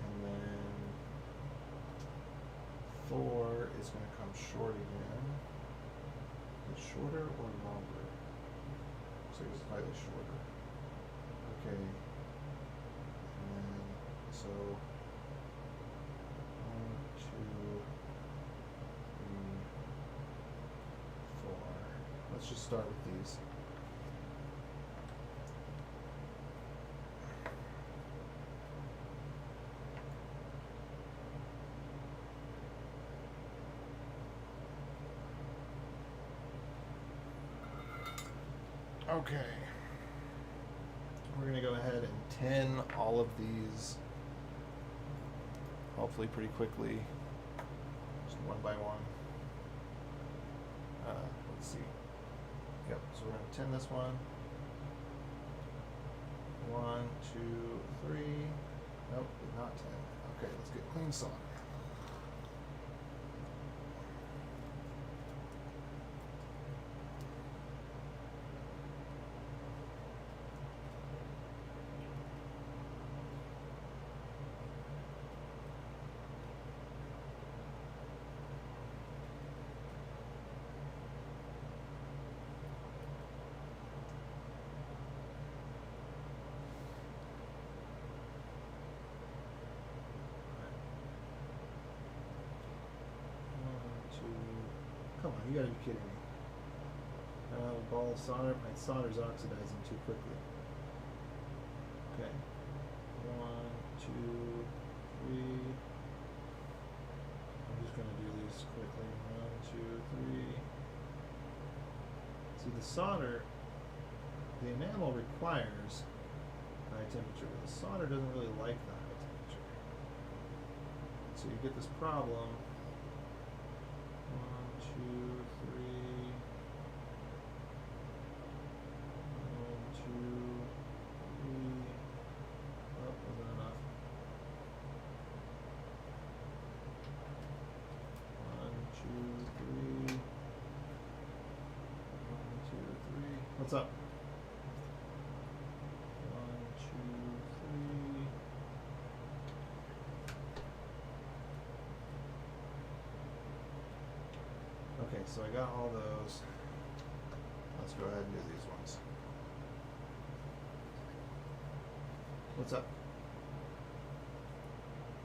And then 4 is going to come short again. Is it shorter or longer? Looks like it's slightly shorter. Okay. And then, so 1, 2, 3, 4. Let's just start with these. Okay. We're going to go ahead and tin all of these, hopefully pretty quickly, just one by one. Let's see. Yep, so we're going to tin this one. 1, 2, 3. Nope, did not tin. Okay, let's get clean solder. Come on, you gotta be kidding me. Ball of solder, my solder's oxidizing too quickly. Okay. 1, 2, 3. I'm just gonna do these quickly. 1, 2, 3. See, the solder, the enamel requires high temperature, but the solder doesn't really like the high temperature. So you get this problem. 1, 2, 3. 1, 2, 3. Oh, wasn't enough. 1, 2, 3. 1, 2, 3. What's up? 1, 2, 3. Okay, so I got all those. Let's go ahead and do these ones. What's up?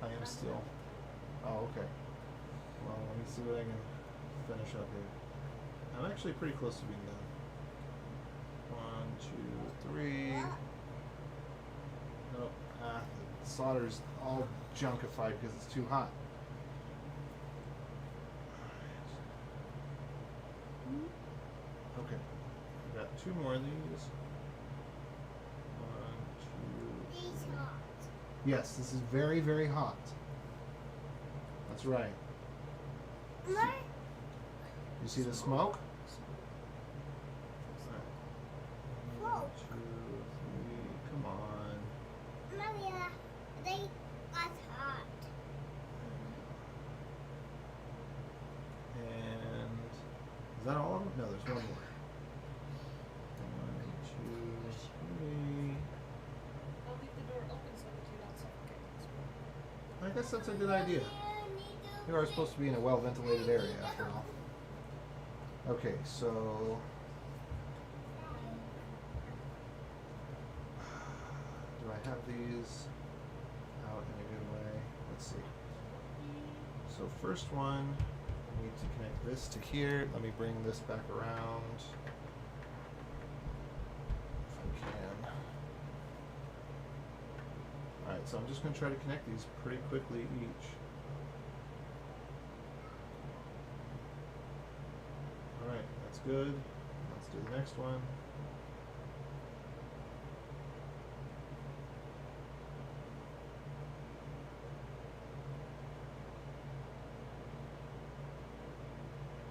I am still. Oh, okay. Well, let me see what I can finish up here. I'm actually pretty close to being done. 1, 2, 3. Nope. The solder's all junkified because it's too hot. Okay, I got 2 more of these. 1, 2. It's hot. Yes, this is very, very hot. That's right. What? You see the smoke? Smoke. 1, 2, 3. Come on. Maria, they got hot. And is that all of them? No, there's one more. 1, 2, 3. I'll leave the door open so that you don't suffocate. I guess that's a good idea. You are supposed to be in a well-ventilated area, after all. Okay, so these out in a good way. Let's see. So first one, we need to connect this to here. Let me bring this back around if I can. Alright, so I'm just going to try to connect these pretty quickly each. Alright, that's good. Let's do the next one.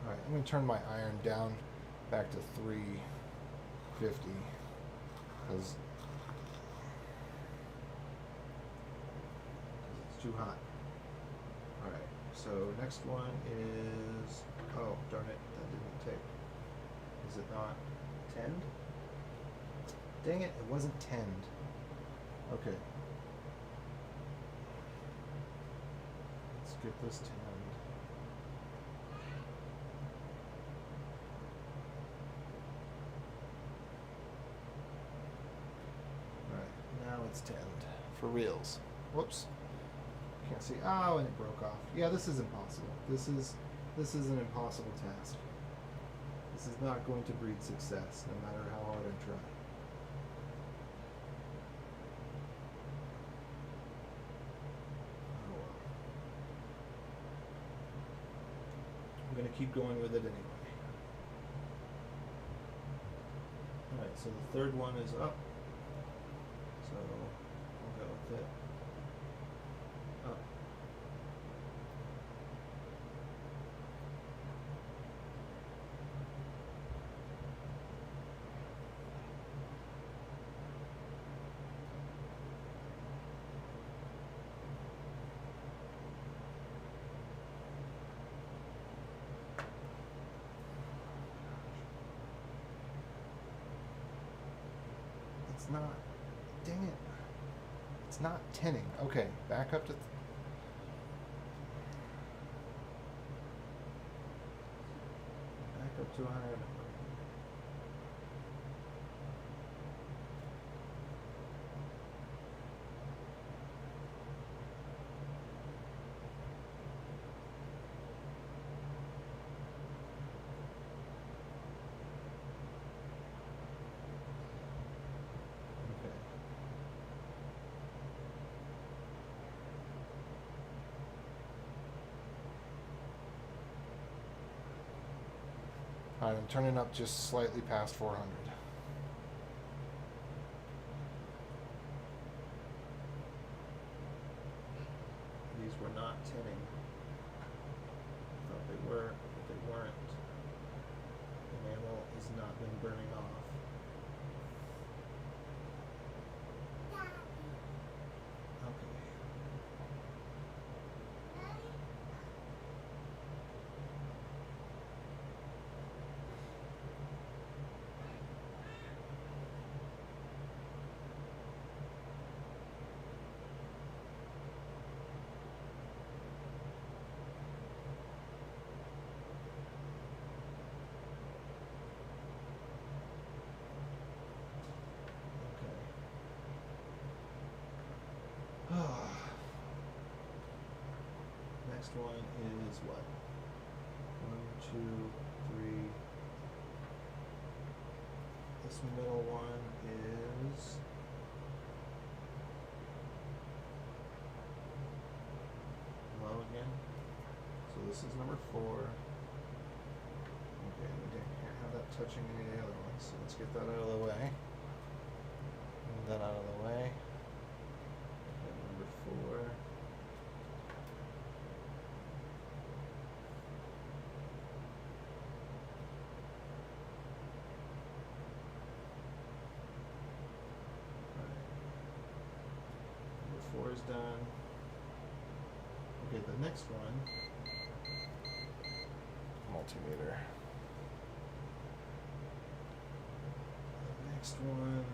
Alright, I'm going to turn my iron down back to 350 because it's too hot. Alright, so next one is, oh darn it, that didn't take. Is it not tend? Dang it, it wasn't tend. Okay. Let's get this tend. Now it's tend for reals. Whoops. Can't see. Oh, and it broke off. Yeah, this is impossible. This is an impossible task. This is not going to breed success, no matter how hard I try. Oh well. I'm gonna keep going with it anyway. Alright, so the third one is up. So we'll go with it. Up. It's not. Dang it. It's not tinning. Okay, back up to... back up to a higher number. Alright, I'm turning up just slightly past 400. These were not tinning. I thought they were, but they weren't. The enamel has not been burning off. Okay. Next one is what? 1, 2, 3. This middle one is low again. So this is number 4. Okay, we can't have that touching any of the other ones. So let's get that out of the way. Move that out of the way. Okay, number 4. Number 4 is done. Okay, the next one. Multimeter. The next one.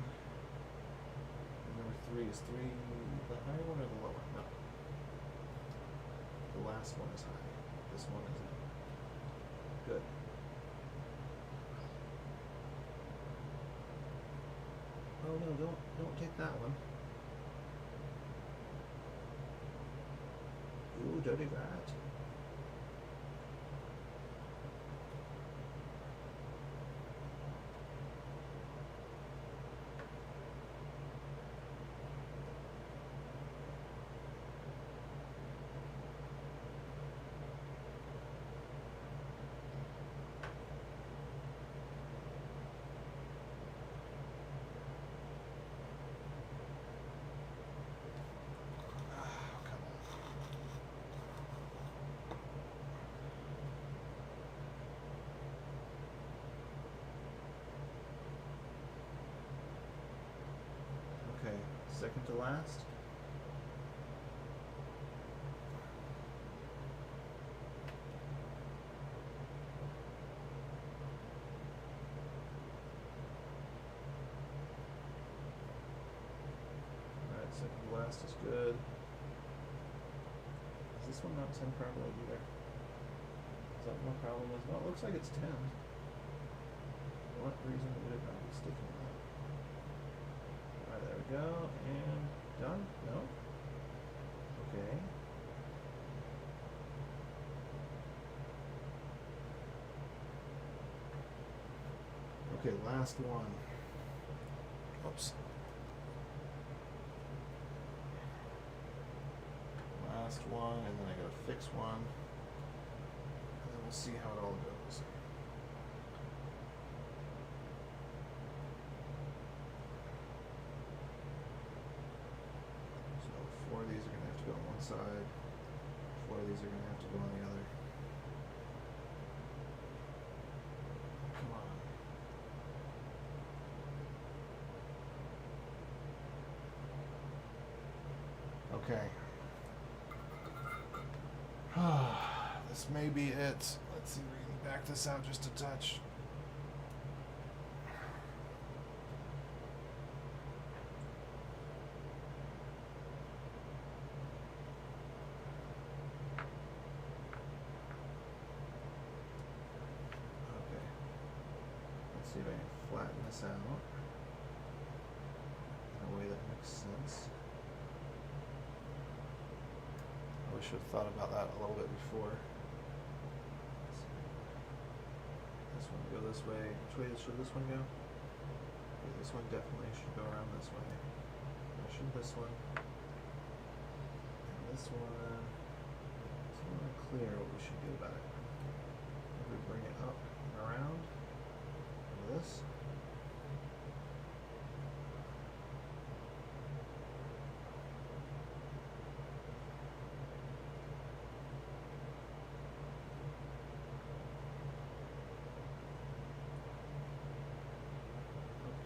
Number 3 is 3. The higher one or the lower? No. The last one is high. This one isn't. Good. Oh no, don't take that one. dirty rat. Okay, second to last. Alright, second to last is good. Is this one not 10 properly either? Is that what my problem is? Well, it looks like it's 10. For what reason would it not be sticking out? Alright, there we go, and done? No? Okay. Okay, last one. Oops. Last one, and then I gotta fix one. And then we'll see how it all goes. Four of these are going to have to go on one side. Four of these are going to have to go on the other. Come on. Okay. This may be it. Let's see if we can back this out just a touch. See if I can flatten this out in a way that makes sense. I wish I had thought about that a little bit before. This one go this way. Which way should this one go? Okay, this one definitely should go around this way. Or should this one? And this one. It's not really clear what we should do about it. Maybe bring it up and around. This.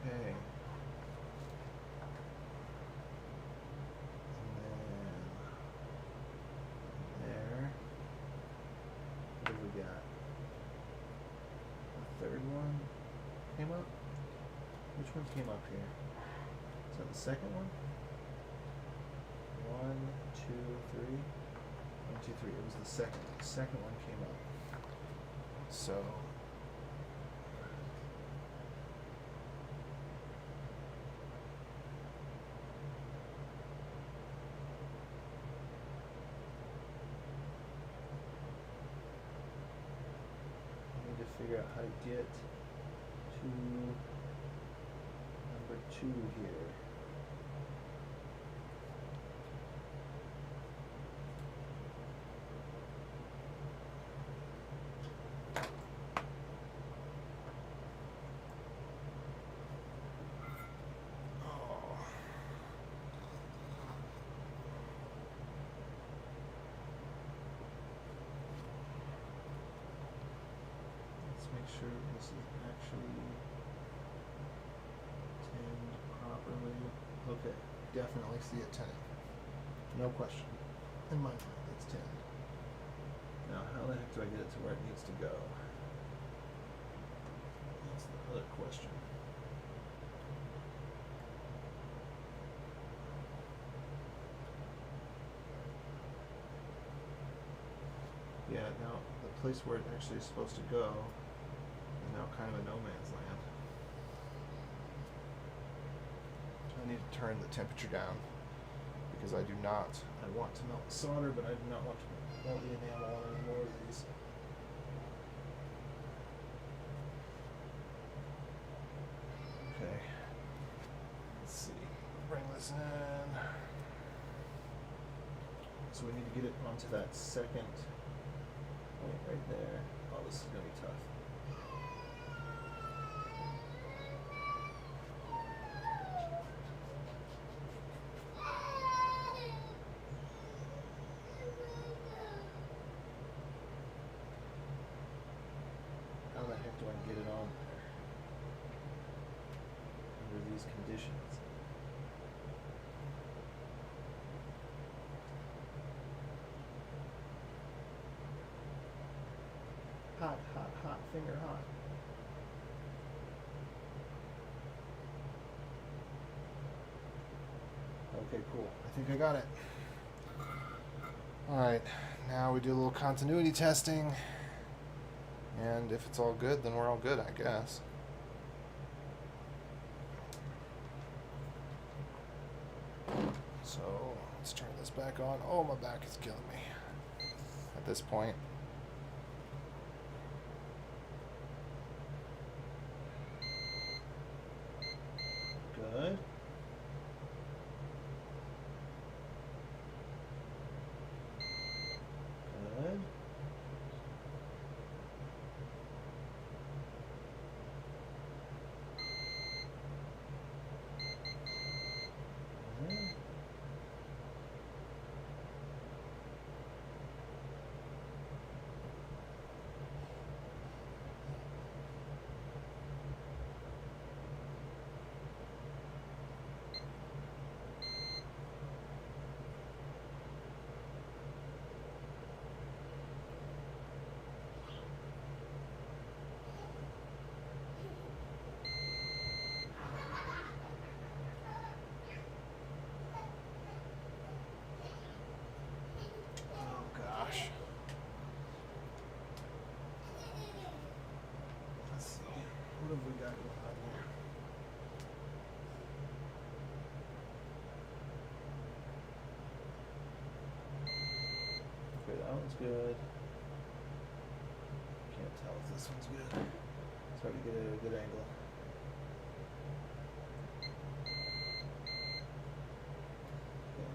Okay. And then there. What do we got? The third one came up? Which one came up here? Is that the second one? 1, 2, 3. 1, 2, 3. It was the second. The second one came up. So I need to figure out how to get to number 2 here. Make sure this is actually tinned properly. Okay, definitely see it tinning. No question. In my mind, it's tinned. Now, how the heck do I get it to where it needs to go? That's the other question. Yeah, now the place where it actually is supposed to go is now kind of a no man's land. I need to turn the temperature down because I want to melt the solder, but I do not want to the enamel on any more of these. Okay. Let's see. Bring this in. So we need to get it onto that second point right there. Oh, this is gonna be tough. How the heck do I get it on there? Under these conditions. Hot, hot, hot, finger hot. Okay, cool. I think I got it. Alright, now we do a little continuity testing. And if it's all good, then we're all good, I guess. So, let's turn this back on. Oh, my back is killing me at this point. Good. Good. Good. Oh gosh. Let's see. What have we got going on here? Okay, that one's good. Can't tell if this one's good. It's hard to get it at a good angle. Okay.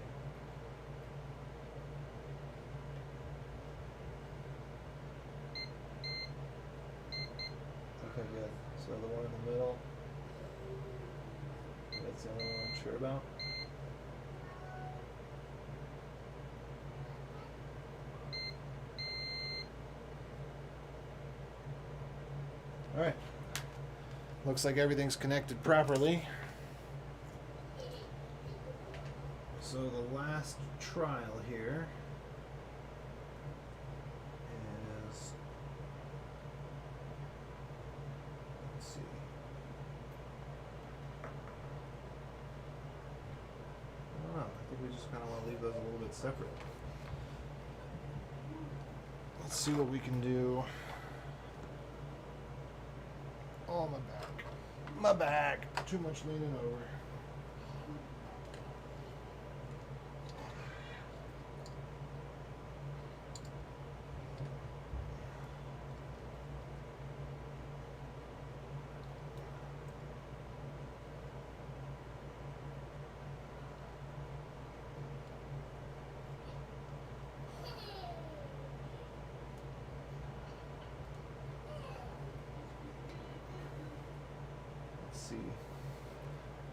Okay, good. So the one in the middle, that's the only one I'm sure about. Alright. Looks like everything's connected properly. So the last trial here is, let's see. I don't know. I think we just kind of want to leave those a little bit separate. Let's see what we can do. Oh, my back. My back. Too much leaning over. Let's see.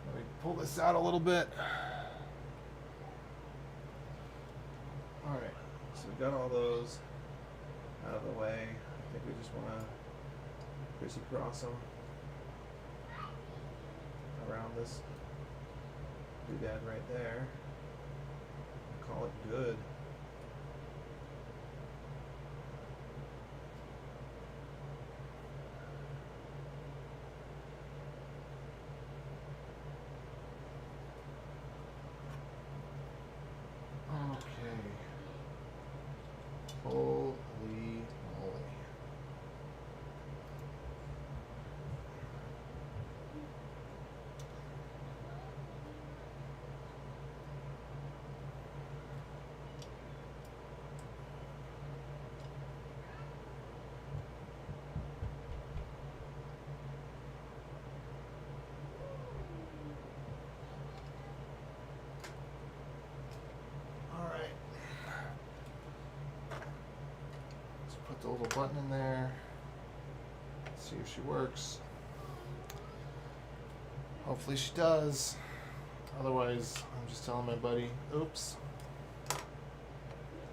Let me pull this out a little bit. All right, so we got all those out of the way. I think we just want to crisscross them around this doodad right there. Call it good. Okay. Holy moly. the little button in there. See if she works. Hopefully she does. Otherwise, I'm just telling my buddy, oops.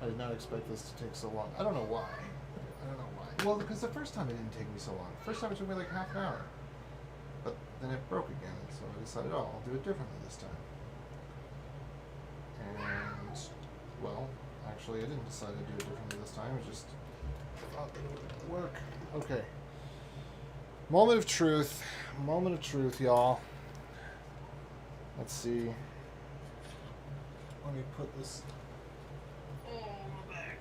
I did not expect this to take so long. I don't know why. Well, because the first time it didn't take me so long. First time it took me like half an hour. But then it broke again, so I decided, oh, I'll do it differently this time. And, well, actually I didn't decide to do it differently this time. It just thought that it would work. Okay. Moment of truth. Moment of truth, y'all. Let's see. Let me put this back.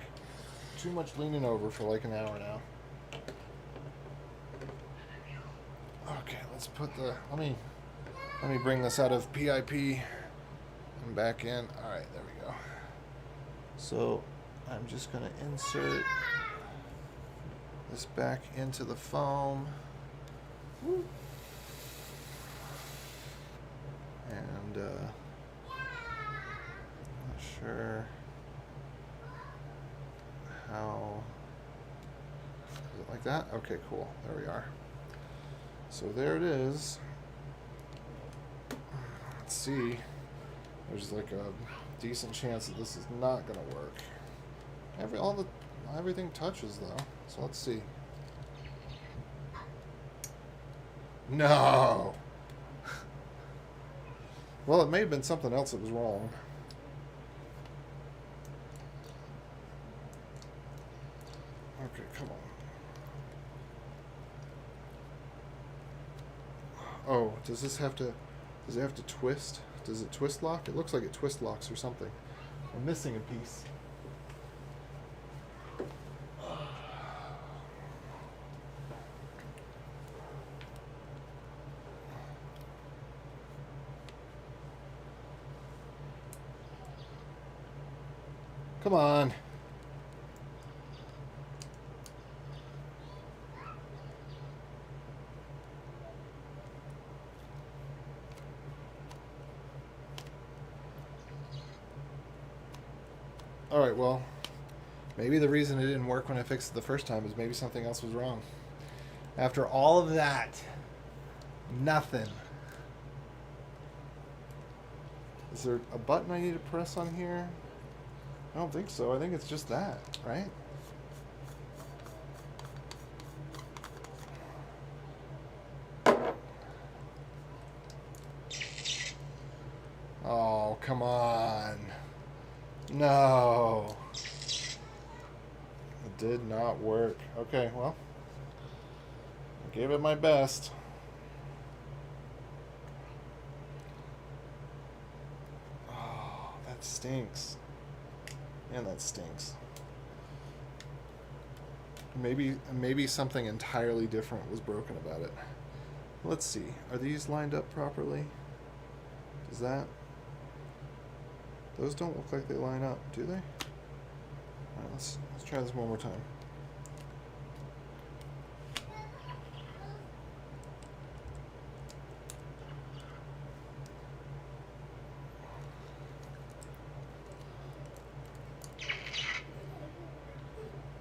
Too much leaning over for like an hour now. Okay, let's put the let me bring this out of PIP and back in. Alright, there we go. So I'm just gonna insert this back into the foam. Woo. And not sure how is it like that? Okay, cool. There we are. So there it is. Let's see. There's like a decent chance that this is not gonna work. Everything touches though. So let's see. No. Well, it may have been something else that was wrong. Okay, come on. Oh, does it have to twist? Does it twist lock? It looks like it twist locks or something. I'm missing a piece. Come on. Alright, well, maybe the reason it didn't work when I fixed it the first time is maybe something else was wrong. After all of that, nothing. Is there a button I need to press on here? I don't think so. I think it's just that, right? Oh, come on. No. It did not work. Okay, well. I gave it my best. Oh, that stinks. And that stinks. Maybe something entirely different was broken about it. Let's see. Are these lined up properly? Does that? Those don't look like they line up, do they? All right, let's try this one more time.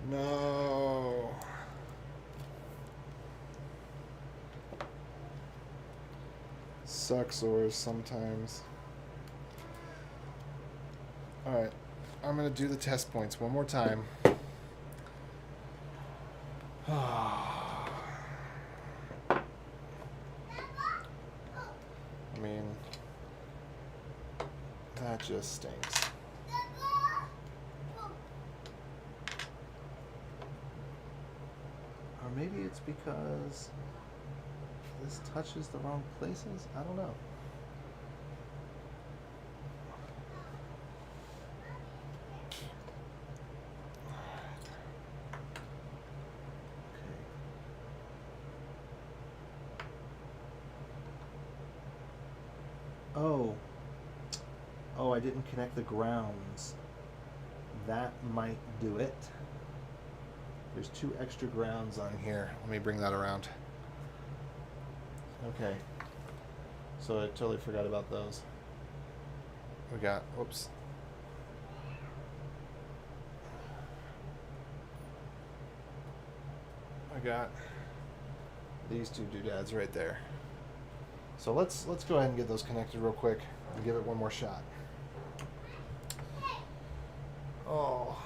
No. Sucks or sometimes. Alright, I'm going to do the test points one more time. I mean, that just stinks. Or maybe it's because this touches the wrong places? I don't know. Oh, I didn't connect the grounds. That might do it. There's 2 extra grounds on here. Let me bring that around. Okay. So I totally forgot about those. We got, whoops. I got these two doodads right there. So let's go ahead and get those connected real quick and give it one more shot. Oh.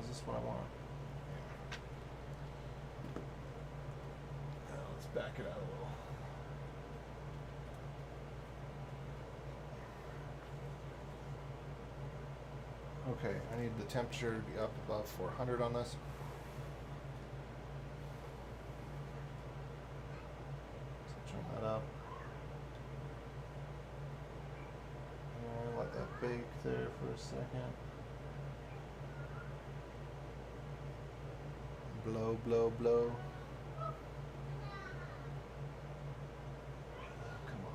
Is this what I want? Yeah. Let's back it out a little. Okay, I need the temperature to be up above 400 on this. So turn that up. And let that bake there for a second. Blow, blow, blow. Come on.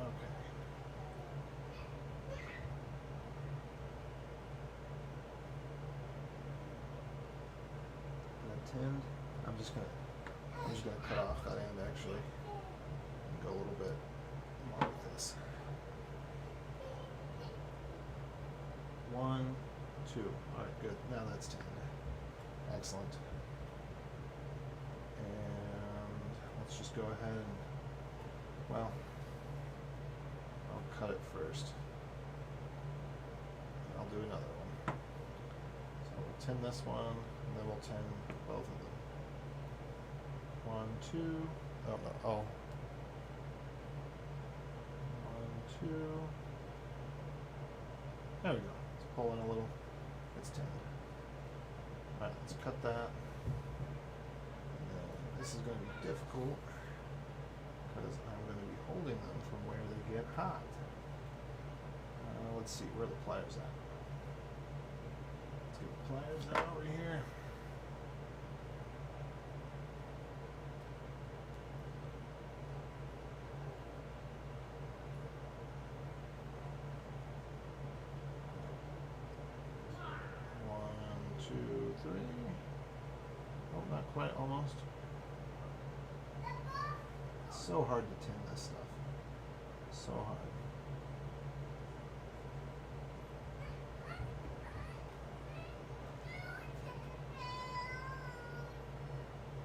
Okay. That tinned. I'm just gonna cut off that end actually. And go a little bit more with this. 1, 2. Alright, good. Now that's tinned. Excellent. And let's just go ahead and, well, I'll cut it first. And I'll do another one. So we'll tin this one, and then we'll tin both of them. 1, 2. Oh no. Oh. 1, 2. There we go. Let's pull in a little. It's tinned. Alright, let's cut that. And then this is going to be difficult because I'm going to be holding them from where they get hot. Let's see, where are the pliers at? Let's get the pliers out over here. Oh, not quite, almost. It's so hard to tin this stuff. So hard.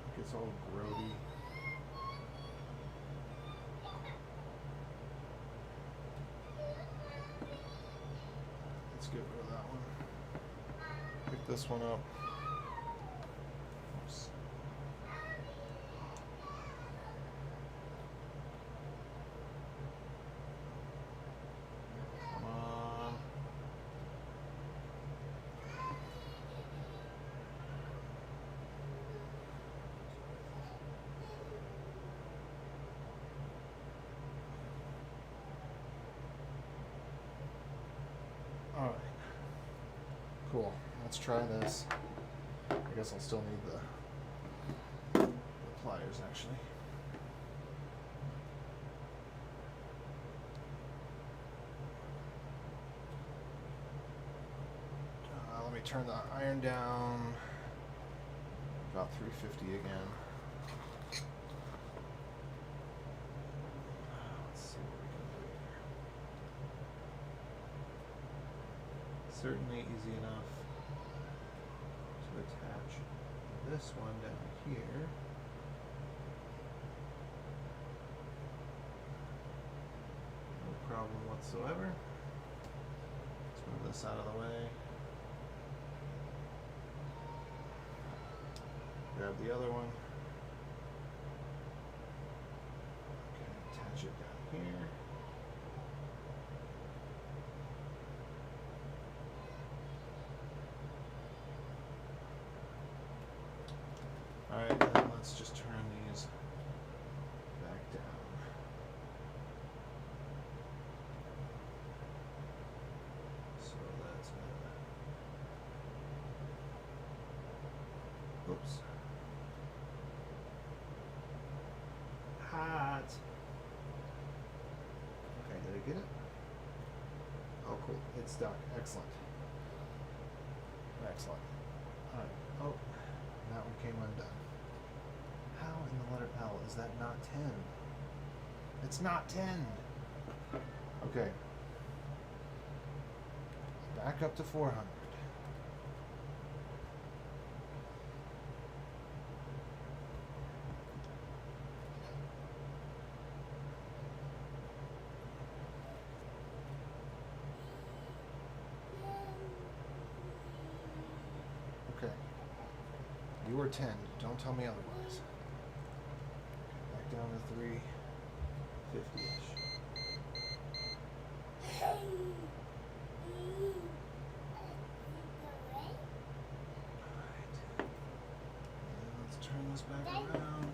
It gets all grody. Let's get rid of that one. Pick this one up. Oops. Come on. All right. Cool. Let's try this. I guess I'll still need the pliers actually. Let me turn the iron down. About 350 again. Let's see what we can do here. Certainly easy enough to attach this one down here. No problem whatsoever. Let's move this out of the way. Grab the other one. Okay, attach it down here. Alright, then let's just turn these back down. So that's oops. Hot. Okay, did I get it? Oh, cool. It's stuck. Excellent. Excellent. Alright. Oh, that one came undone. How in the letter L is that not 10? It's not 10! Okay. Back up to 400. Okay. You were 10. Don't tell me otherwise. Back down to 350-ish. Alright. Let's turn this back around.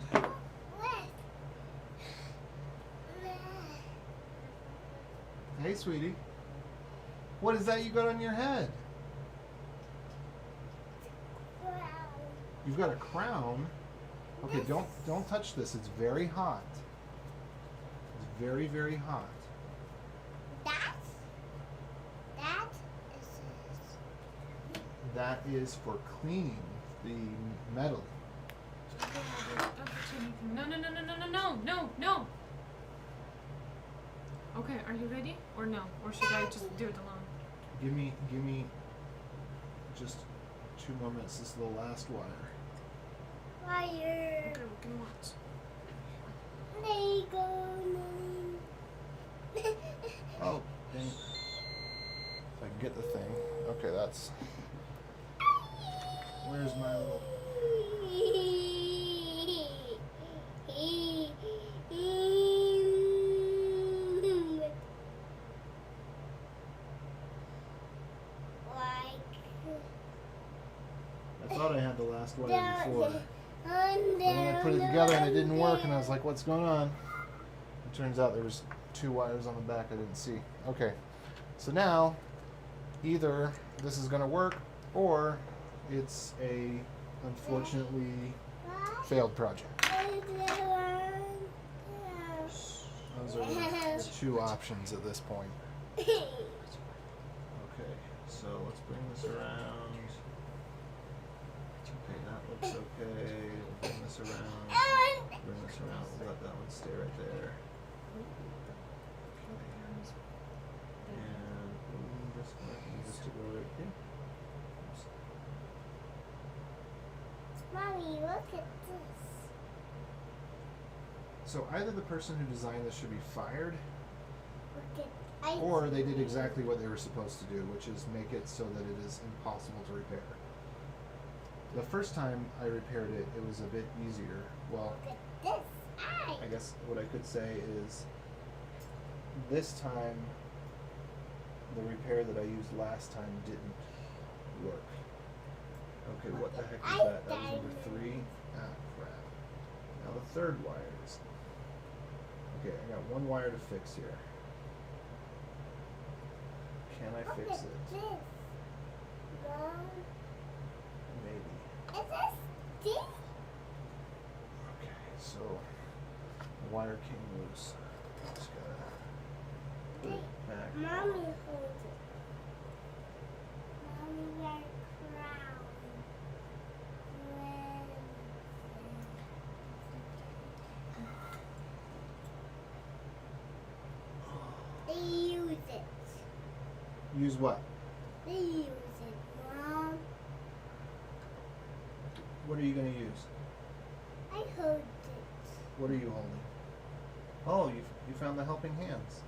Hey, sweetie. What is that you got on your head? You've got a crown? Okay, don't touch this. It's very hot. It's very, very hot. That is for cleaning the metal. No. Okay, are you ready? Or no? Or should I just do it alone? Give me just 2 more minutes. This is the last wire. Okay, we can watch. Oh, dang. If I can get the thing. Okay, that's... Where's my little... I thought I had the last wire before. And then I put it together and it didn't work, and I was like, what's going on? It turns out there was 2 wires on the back I didn't see. Okay, so now either this is going to work or it's a unfortunately failed project. Those are the 2 options at this point. Okay, so let's bring this around. Okay, that looks okay. We'll bring this around. Bring this around. We'll let that one stay right there. And I'm just going to use this to go right here. Mommy, look at this. So either the person who designed this should be fired, Look at or they did exactly what they were supposed to do, which is make it so that it is impossible to repair. The first time I repaired it, it was a bit easier. Well, Look at this. I guess what I could say is this time the repair that I used last time didn't work. Okay, what the heck is that? That was number 3? Ah, crap. Now the 3rd wire is... Okay, I got 1 wire to fix here. Can I Look fix at it? this. Mom, Maybe. is this this? Okay, so the wire came loose. Just gotta put it back. Mommy, hold it. Mommy, your crown. They use it. Use what? They use it, Mom. What are you gonna use? I hold it. What are you holding? Oh, you found the helping hands.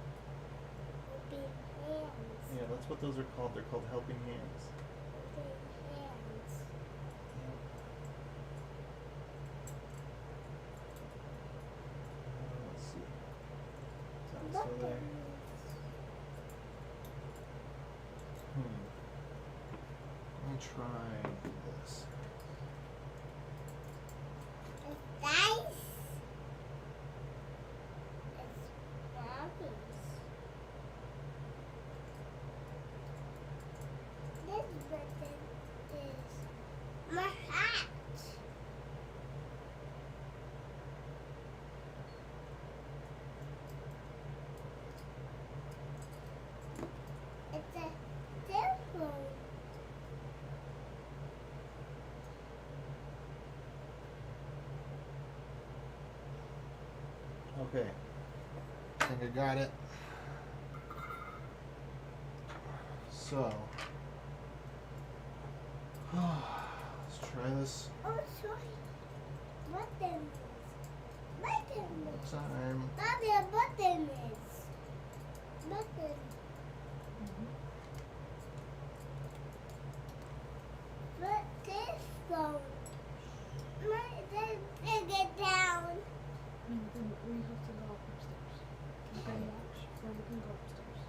Big hands. Yeah, that's what those are called. They're called helping hands. Big hands. Let's see. Is that one Look still at there? this. Let me try this. It's nice. It's Mommy's. This button is my hat. It's a cell phone. Okay. I think I got it. So. Let's try this Oh, sorry. Button. Button. time. Mommy, a button is. Button. But this phone. Take it down. And then we have to go upstairs. We can watch, or we can go upstairs.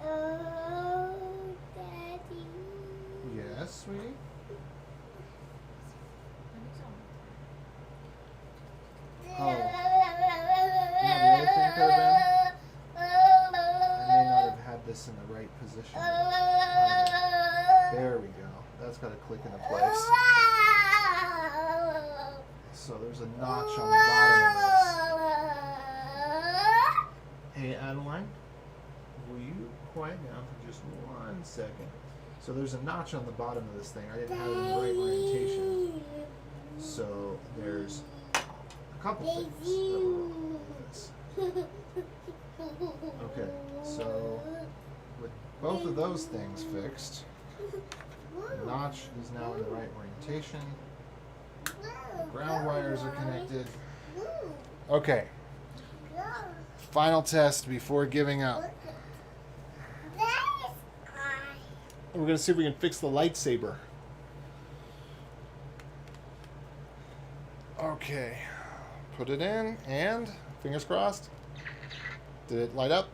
Oh, Daddy. Yes, sweetie. And it's on. Oh. You know, the other thing could have I may not have had this in the right position. There we go. That's got to click into place. So there's a notch on the bottom of this. Hey, Adeline, will you quiet down for just 1 second? So there's a notch on the bottom of this thing. I didn't have it in the right orientation. So there's a couple things that were wrong with this. Okay, so with both of those things fixed, the notch is now in the right orientation. The ground wires are connected. Okay, final test before giving up. We're going to see if we can fix the lightsaber. Okay, put it in and fingers crossed. Did it light up?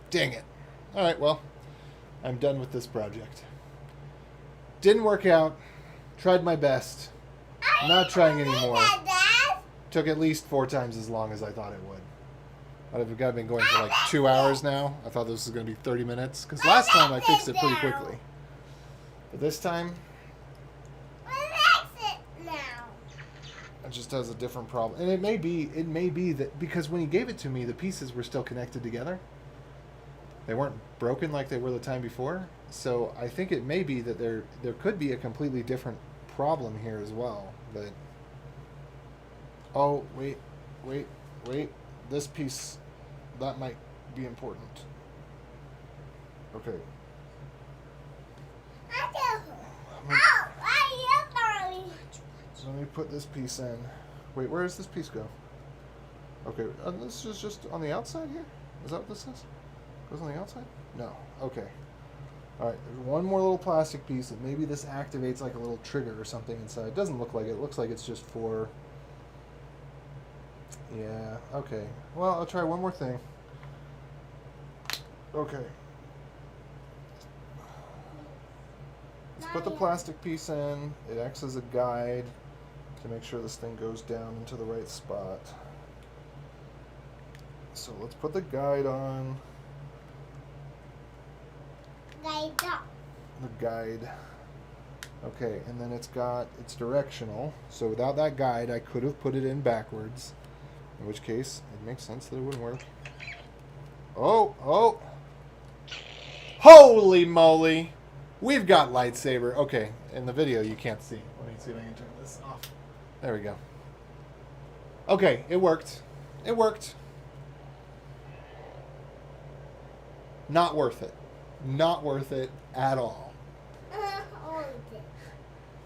Dang it. All right, well, I'm done with this project. Didn't work out. Tried my best. Not trying anymore. Took at least 4 times as long as I thought it would. I've been going for like 2 hours now. I thought this was going to be 30 minutes. Because last time I fixed it pretty quickly. But this time, it just has a different problem. And it may be that because when he gave it to me, the pieces were still connected together. They weren't broken like they were the time before. So I think it may be that there could be a completely different problem here as well. But oh, wait. This piece, that might be important. Okay. So let me put this piece in. Wait, where does this piece go? Okay, this is just on the outside here? Is that what this is? Goes on the outside? No. Okay. Alright, there's one more little plastic piece that maybe this activates like a little trigger or something inside. It doesn't look like it. It looks like it's just for... Yeah, okay. Well, I'll try one more thing. Okay. Let's put the plastic piece in. It acts as a guide to make sure this thing goes down into the right spot. So let's put the guide on. The guide. Okay, and then it's directional. So without that guide, I could have put it in backwards. In which case, it makes sense that it wouldn't work. Oh! Holy moly! We've got lightsaber. Okay, in the video you can't see. Let me see if I can turn this off. There we go. Okay, it worked. It worked. Not worth it. Not worth it at all.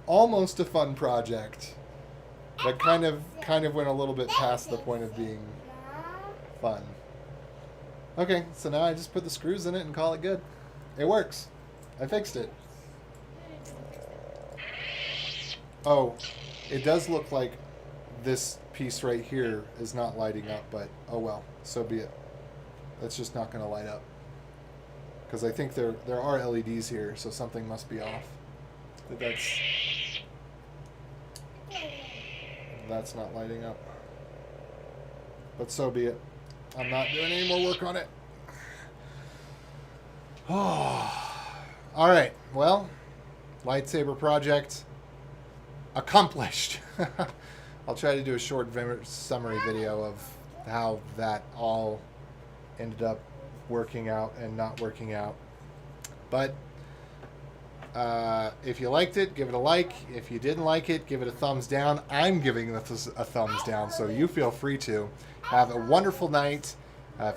Almost a fun project, but kind of went a little bit past the point of being fun. Okay, so now I just put the screws in it and call it good. It works. I fixed it. Oh, it does look like this piece right here is not lighting up, but oh well, so be it. That's just not going to light up. Because I think there are LEDs here, so something must be off. That's not lighting up. But so be it. I'm not doing any more work on it. Oh. Alright, well, lightsaber project accomplished. I'll try to do a short summary video of how that all ended up working out and not working out. But If you liked it, give it a like. If you didn't like it, give it a thumbs down. I'm giving it a thumbs down, so you feel free to. Have a wonderful night.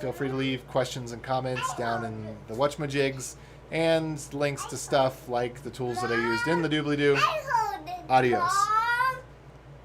Feel free to leave questions and comments down in the Whatchmajigs and links to stuff like the tools that I used in the doobly-doo. Adios.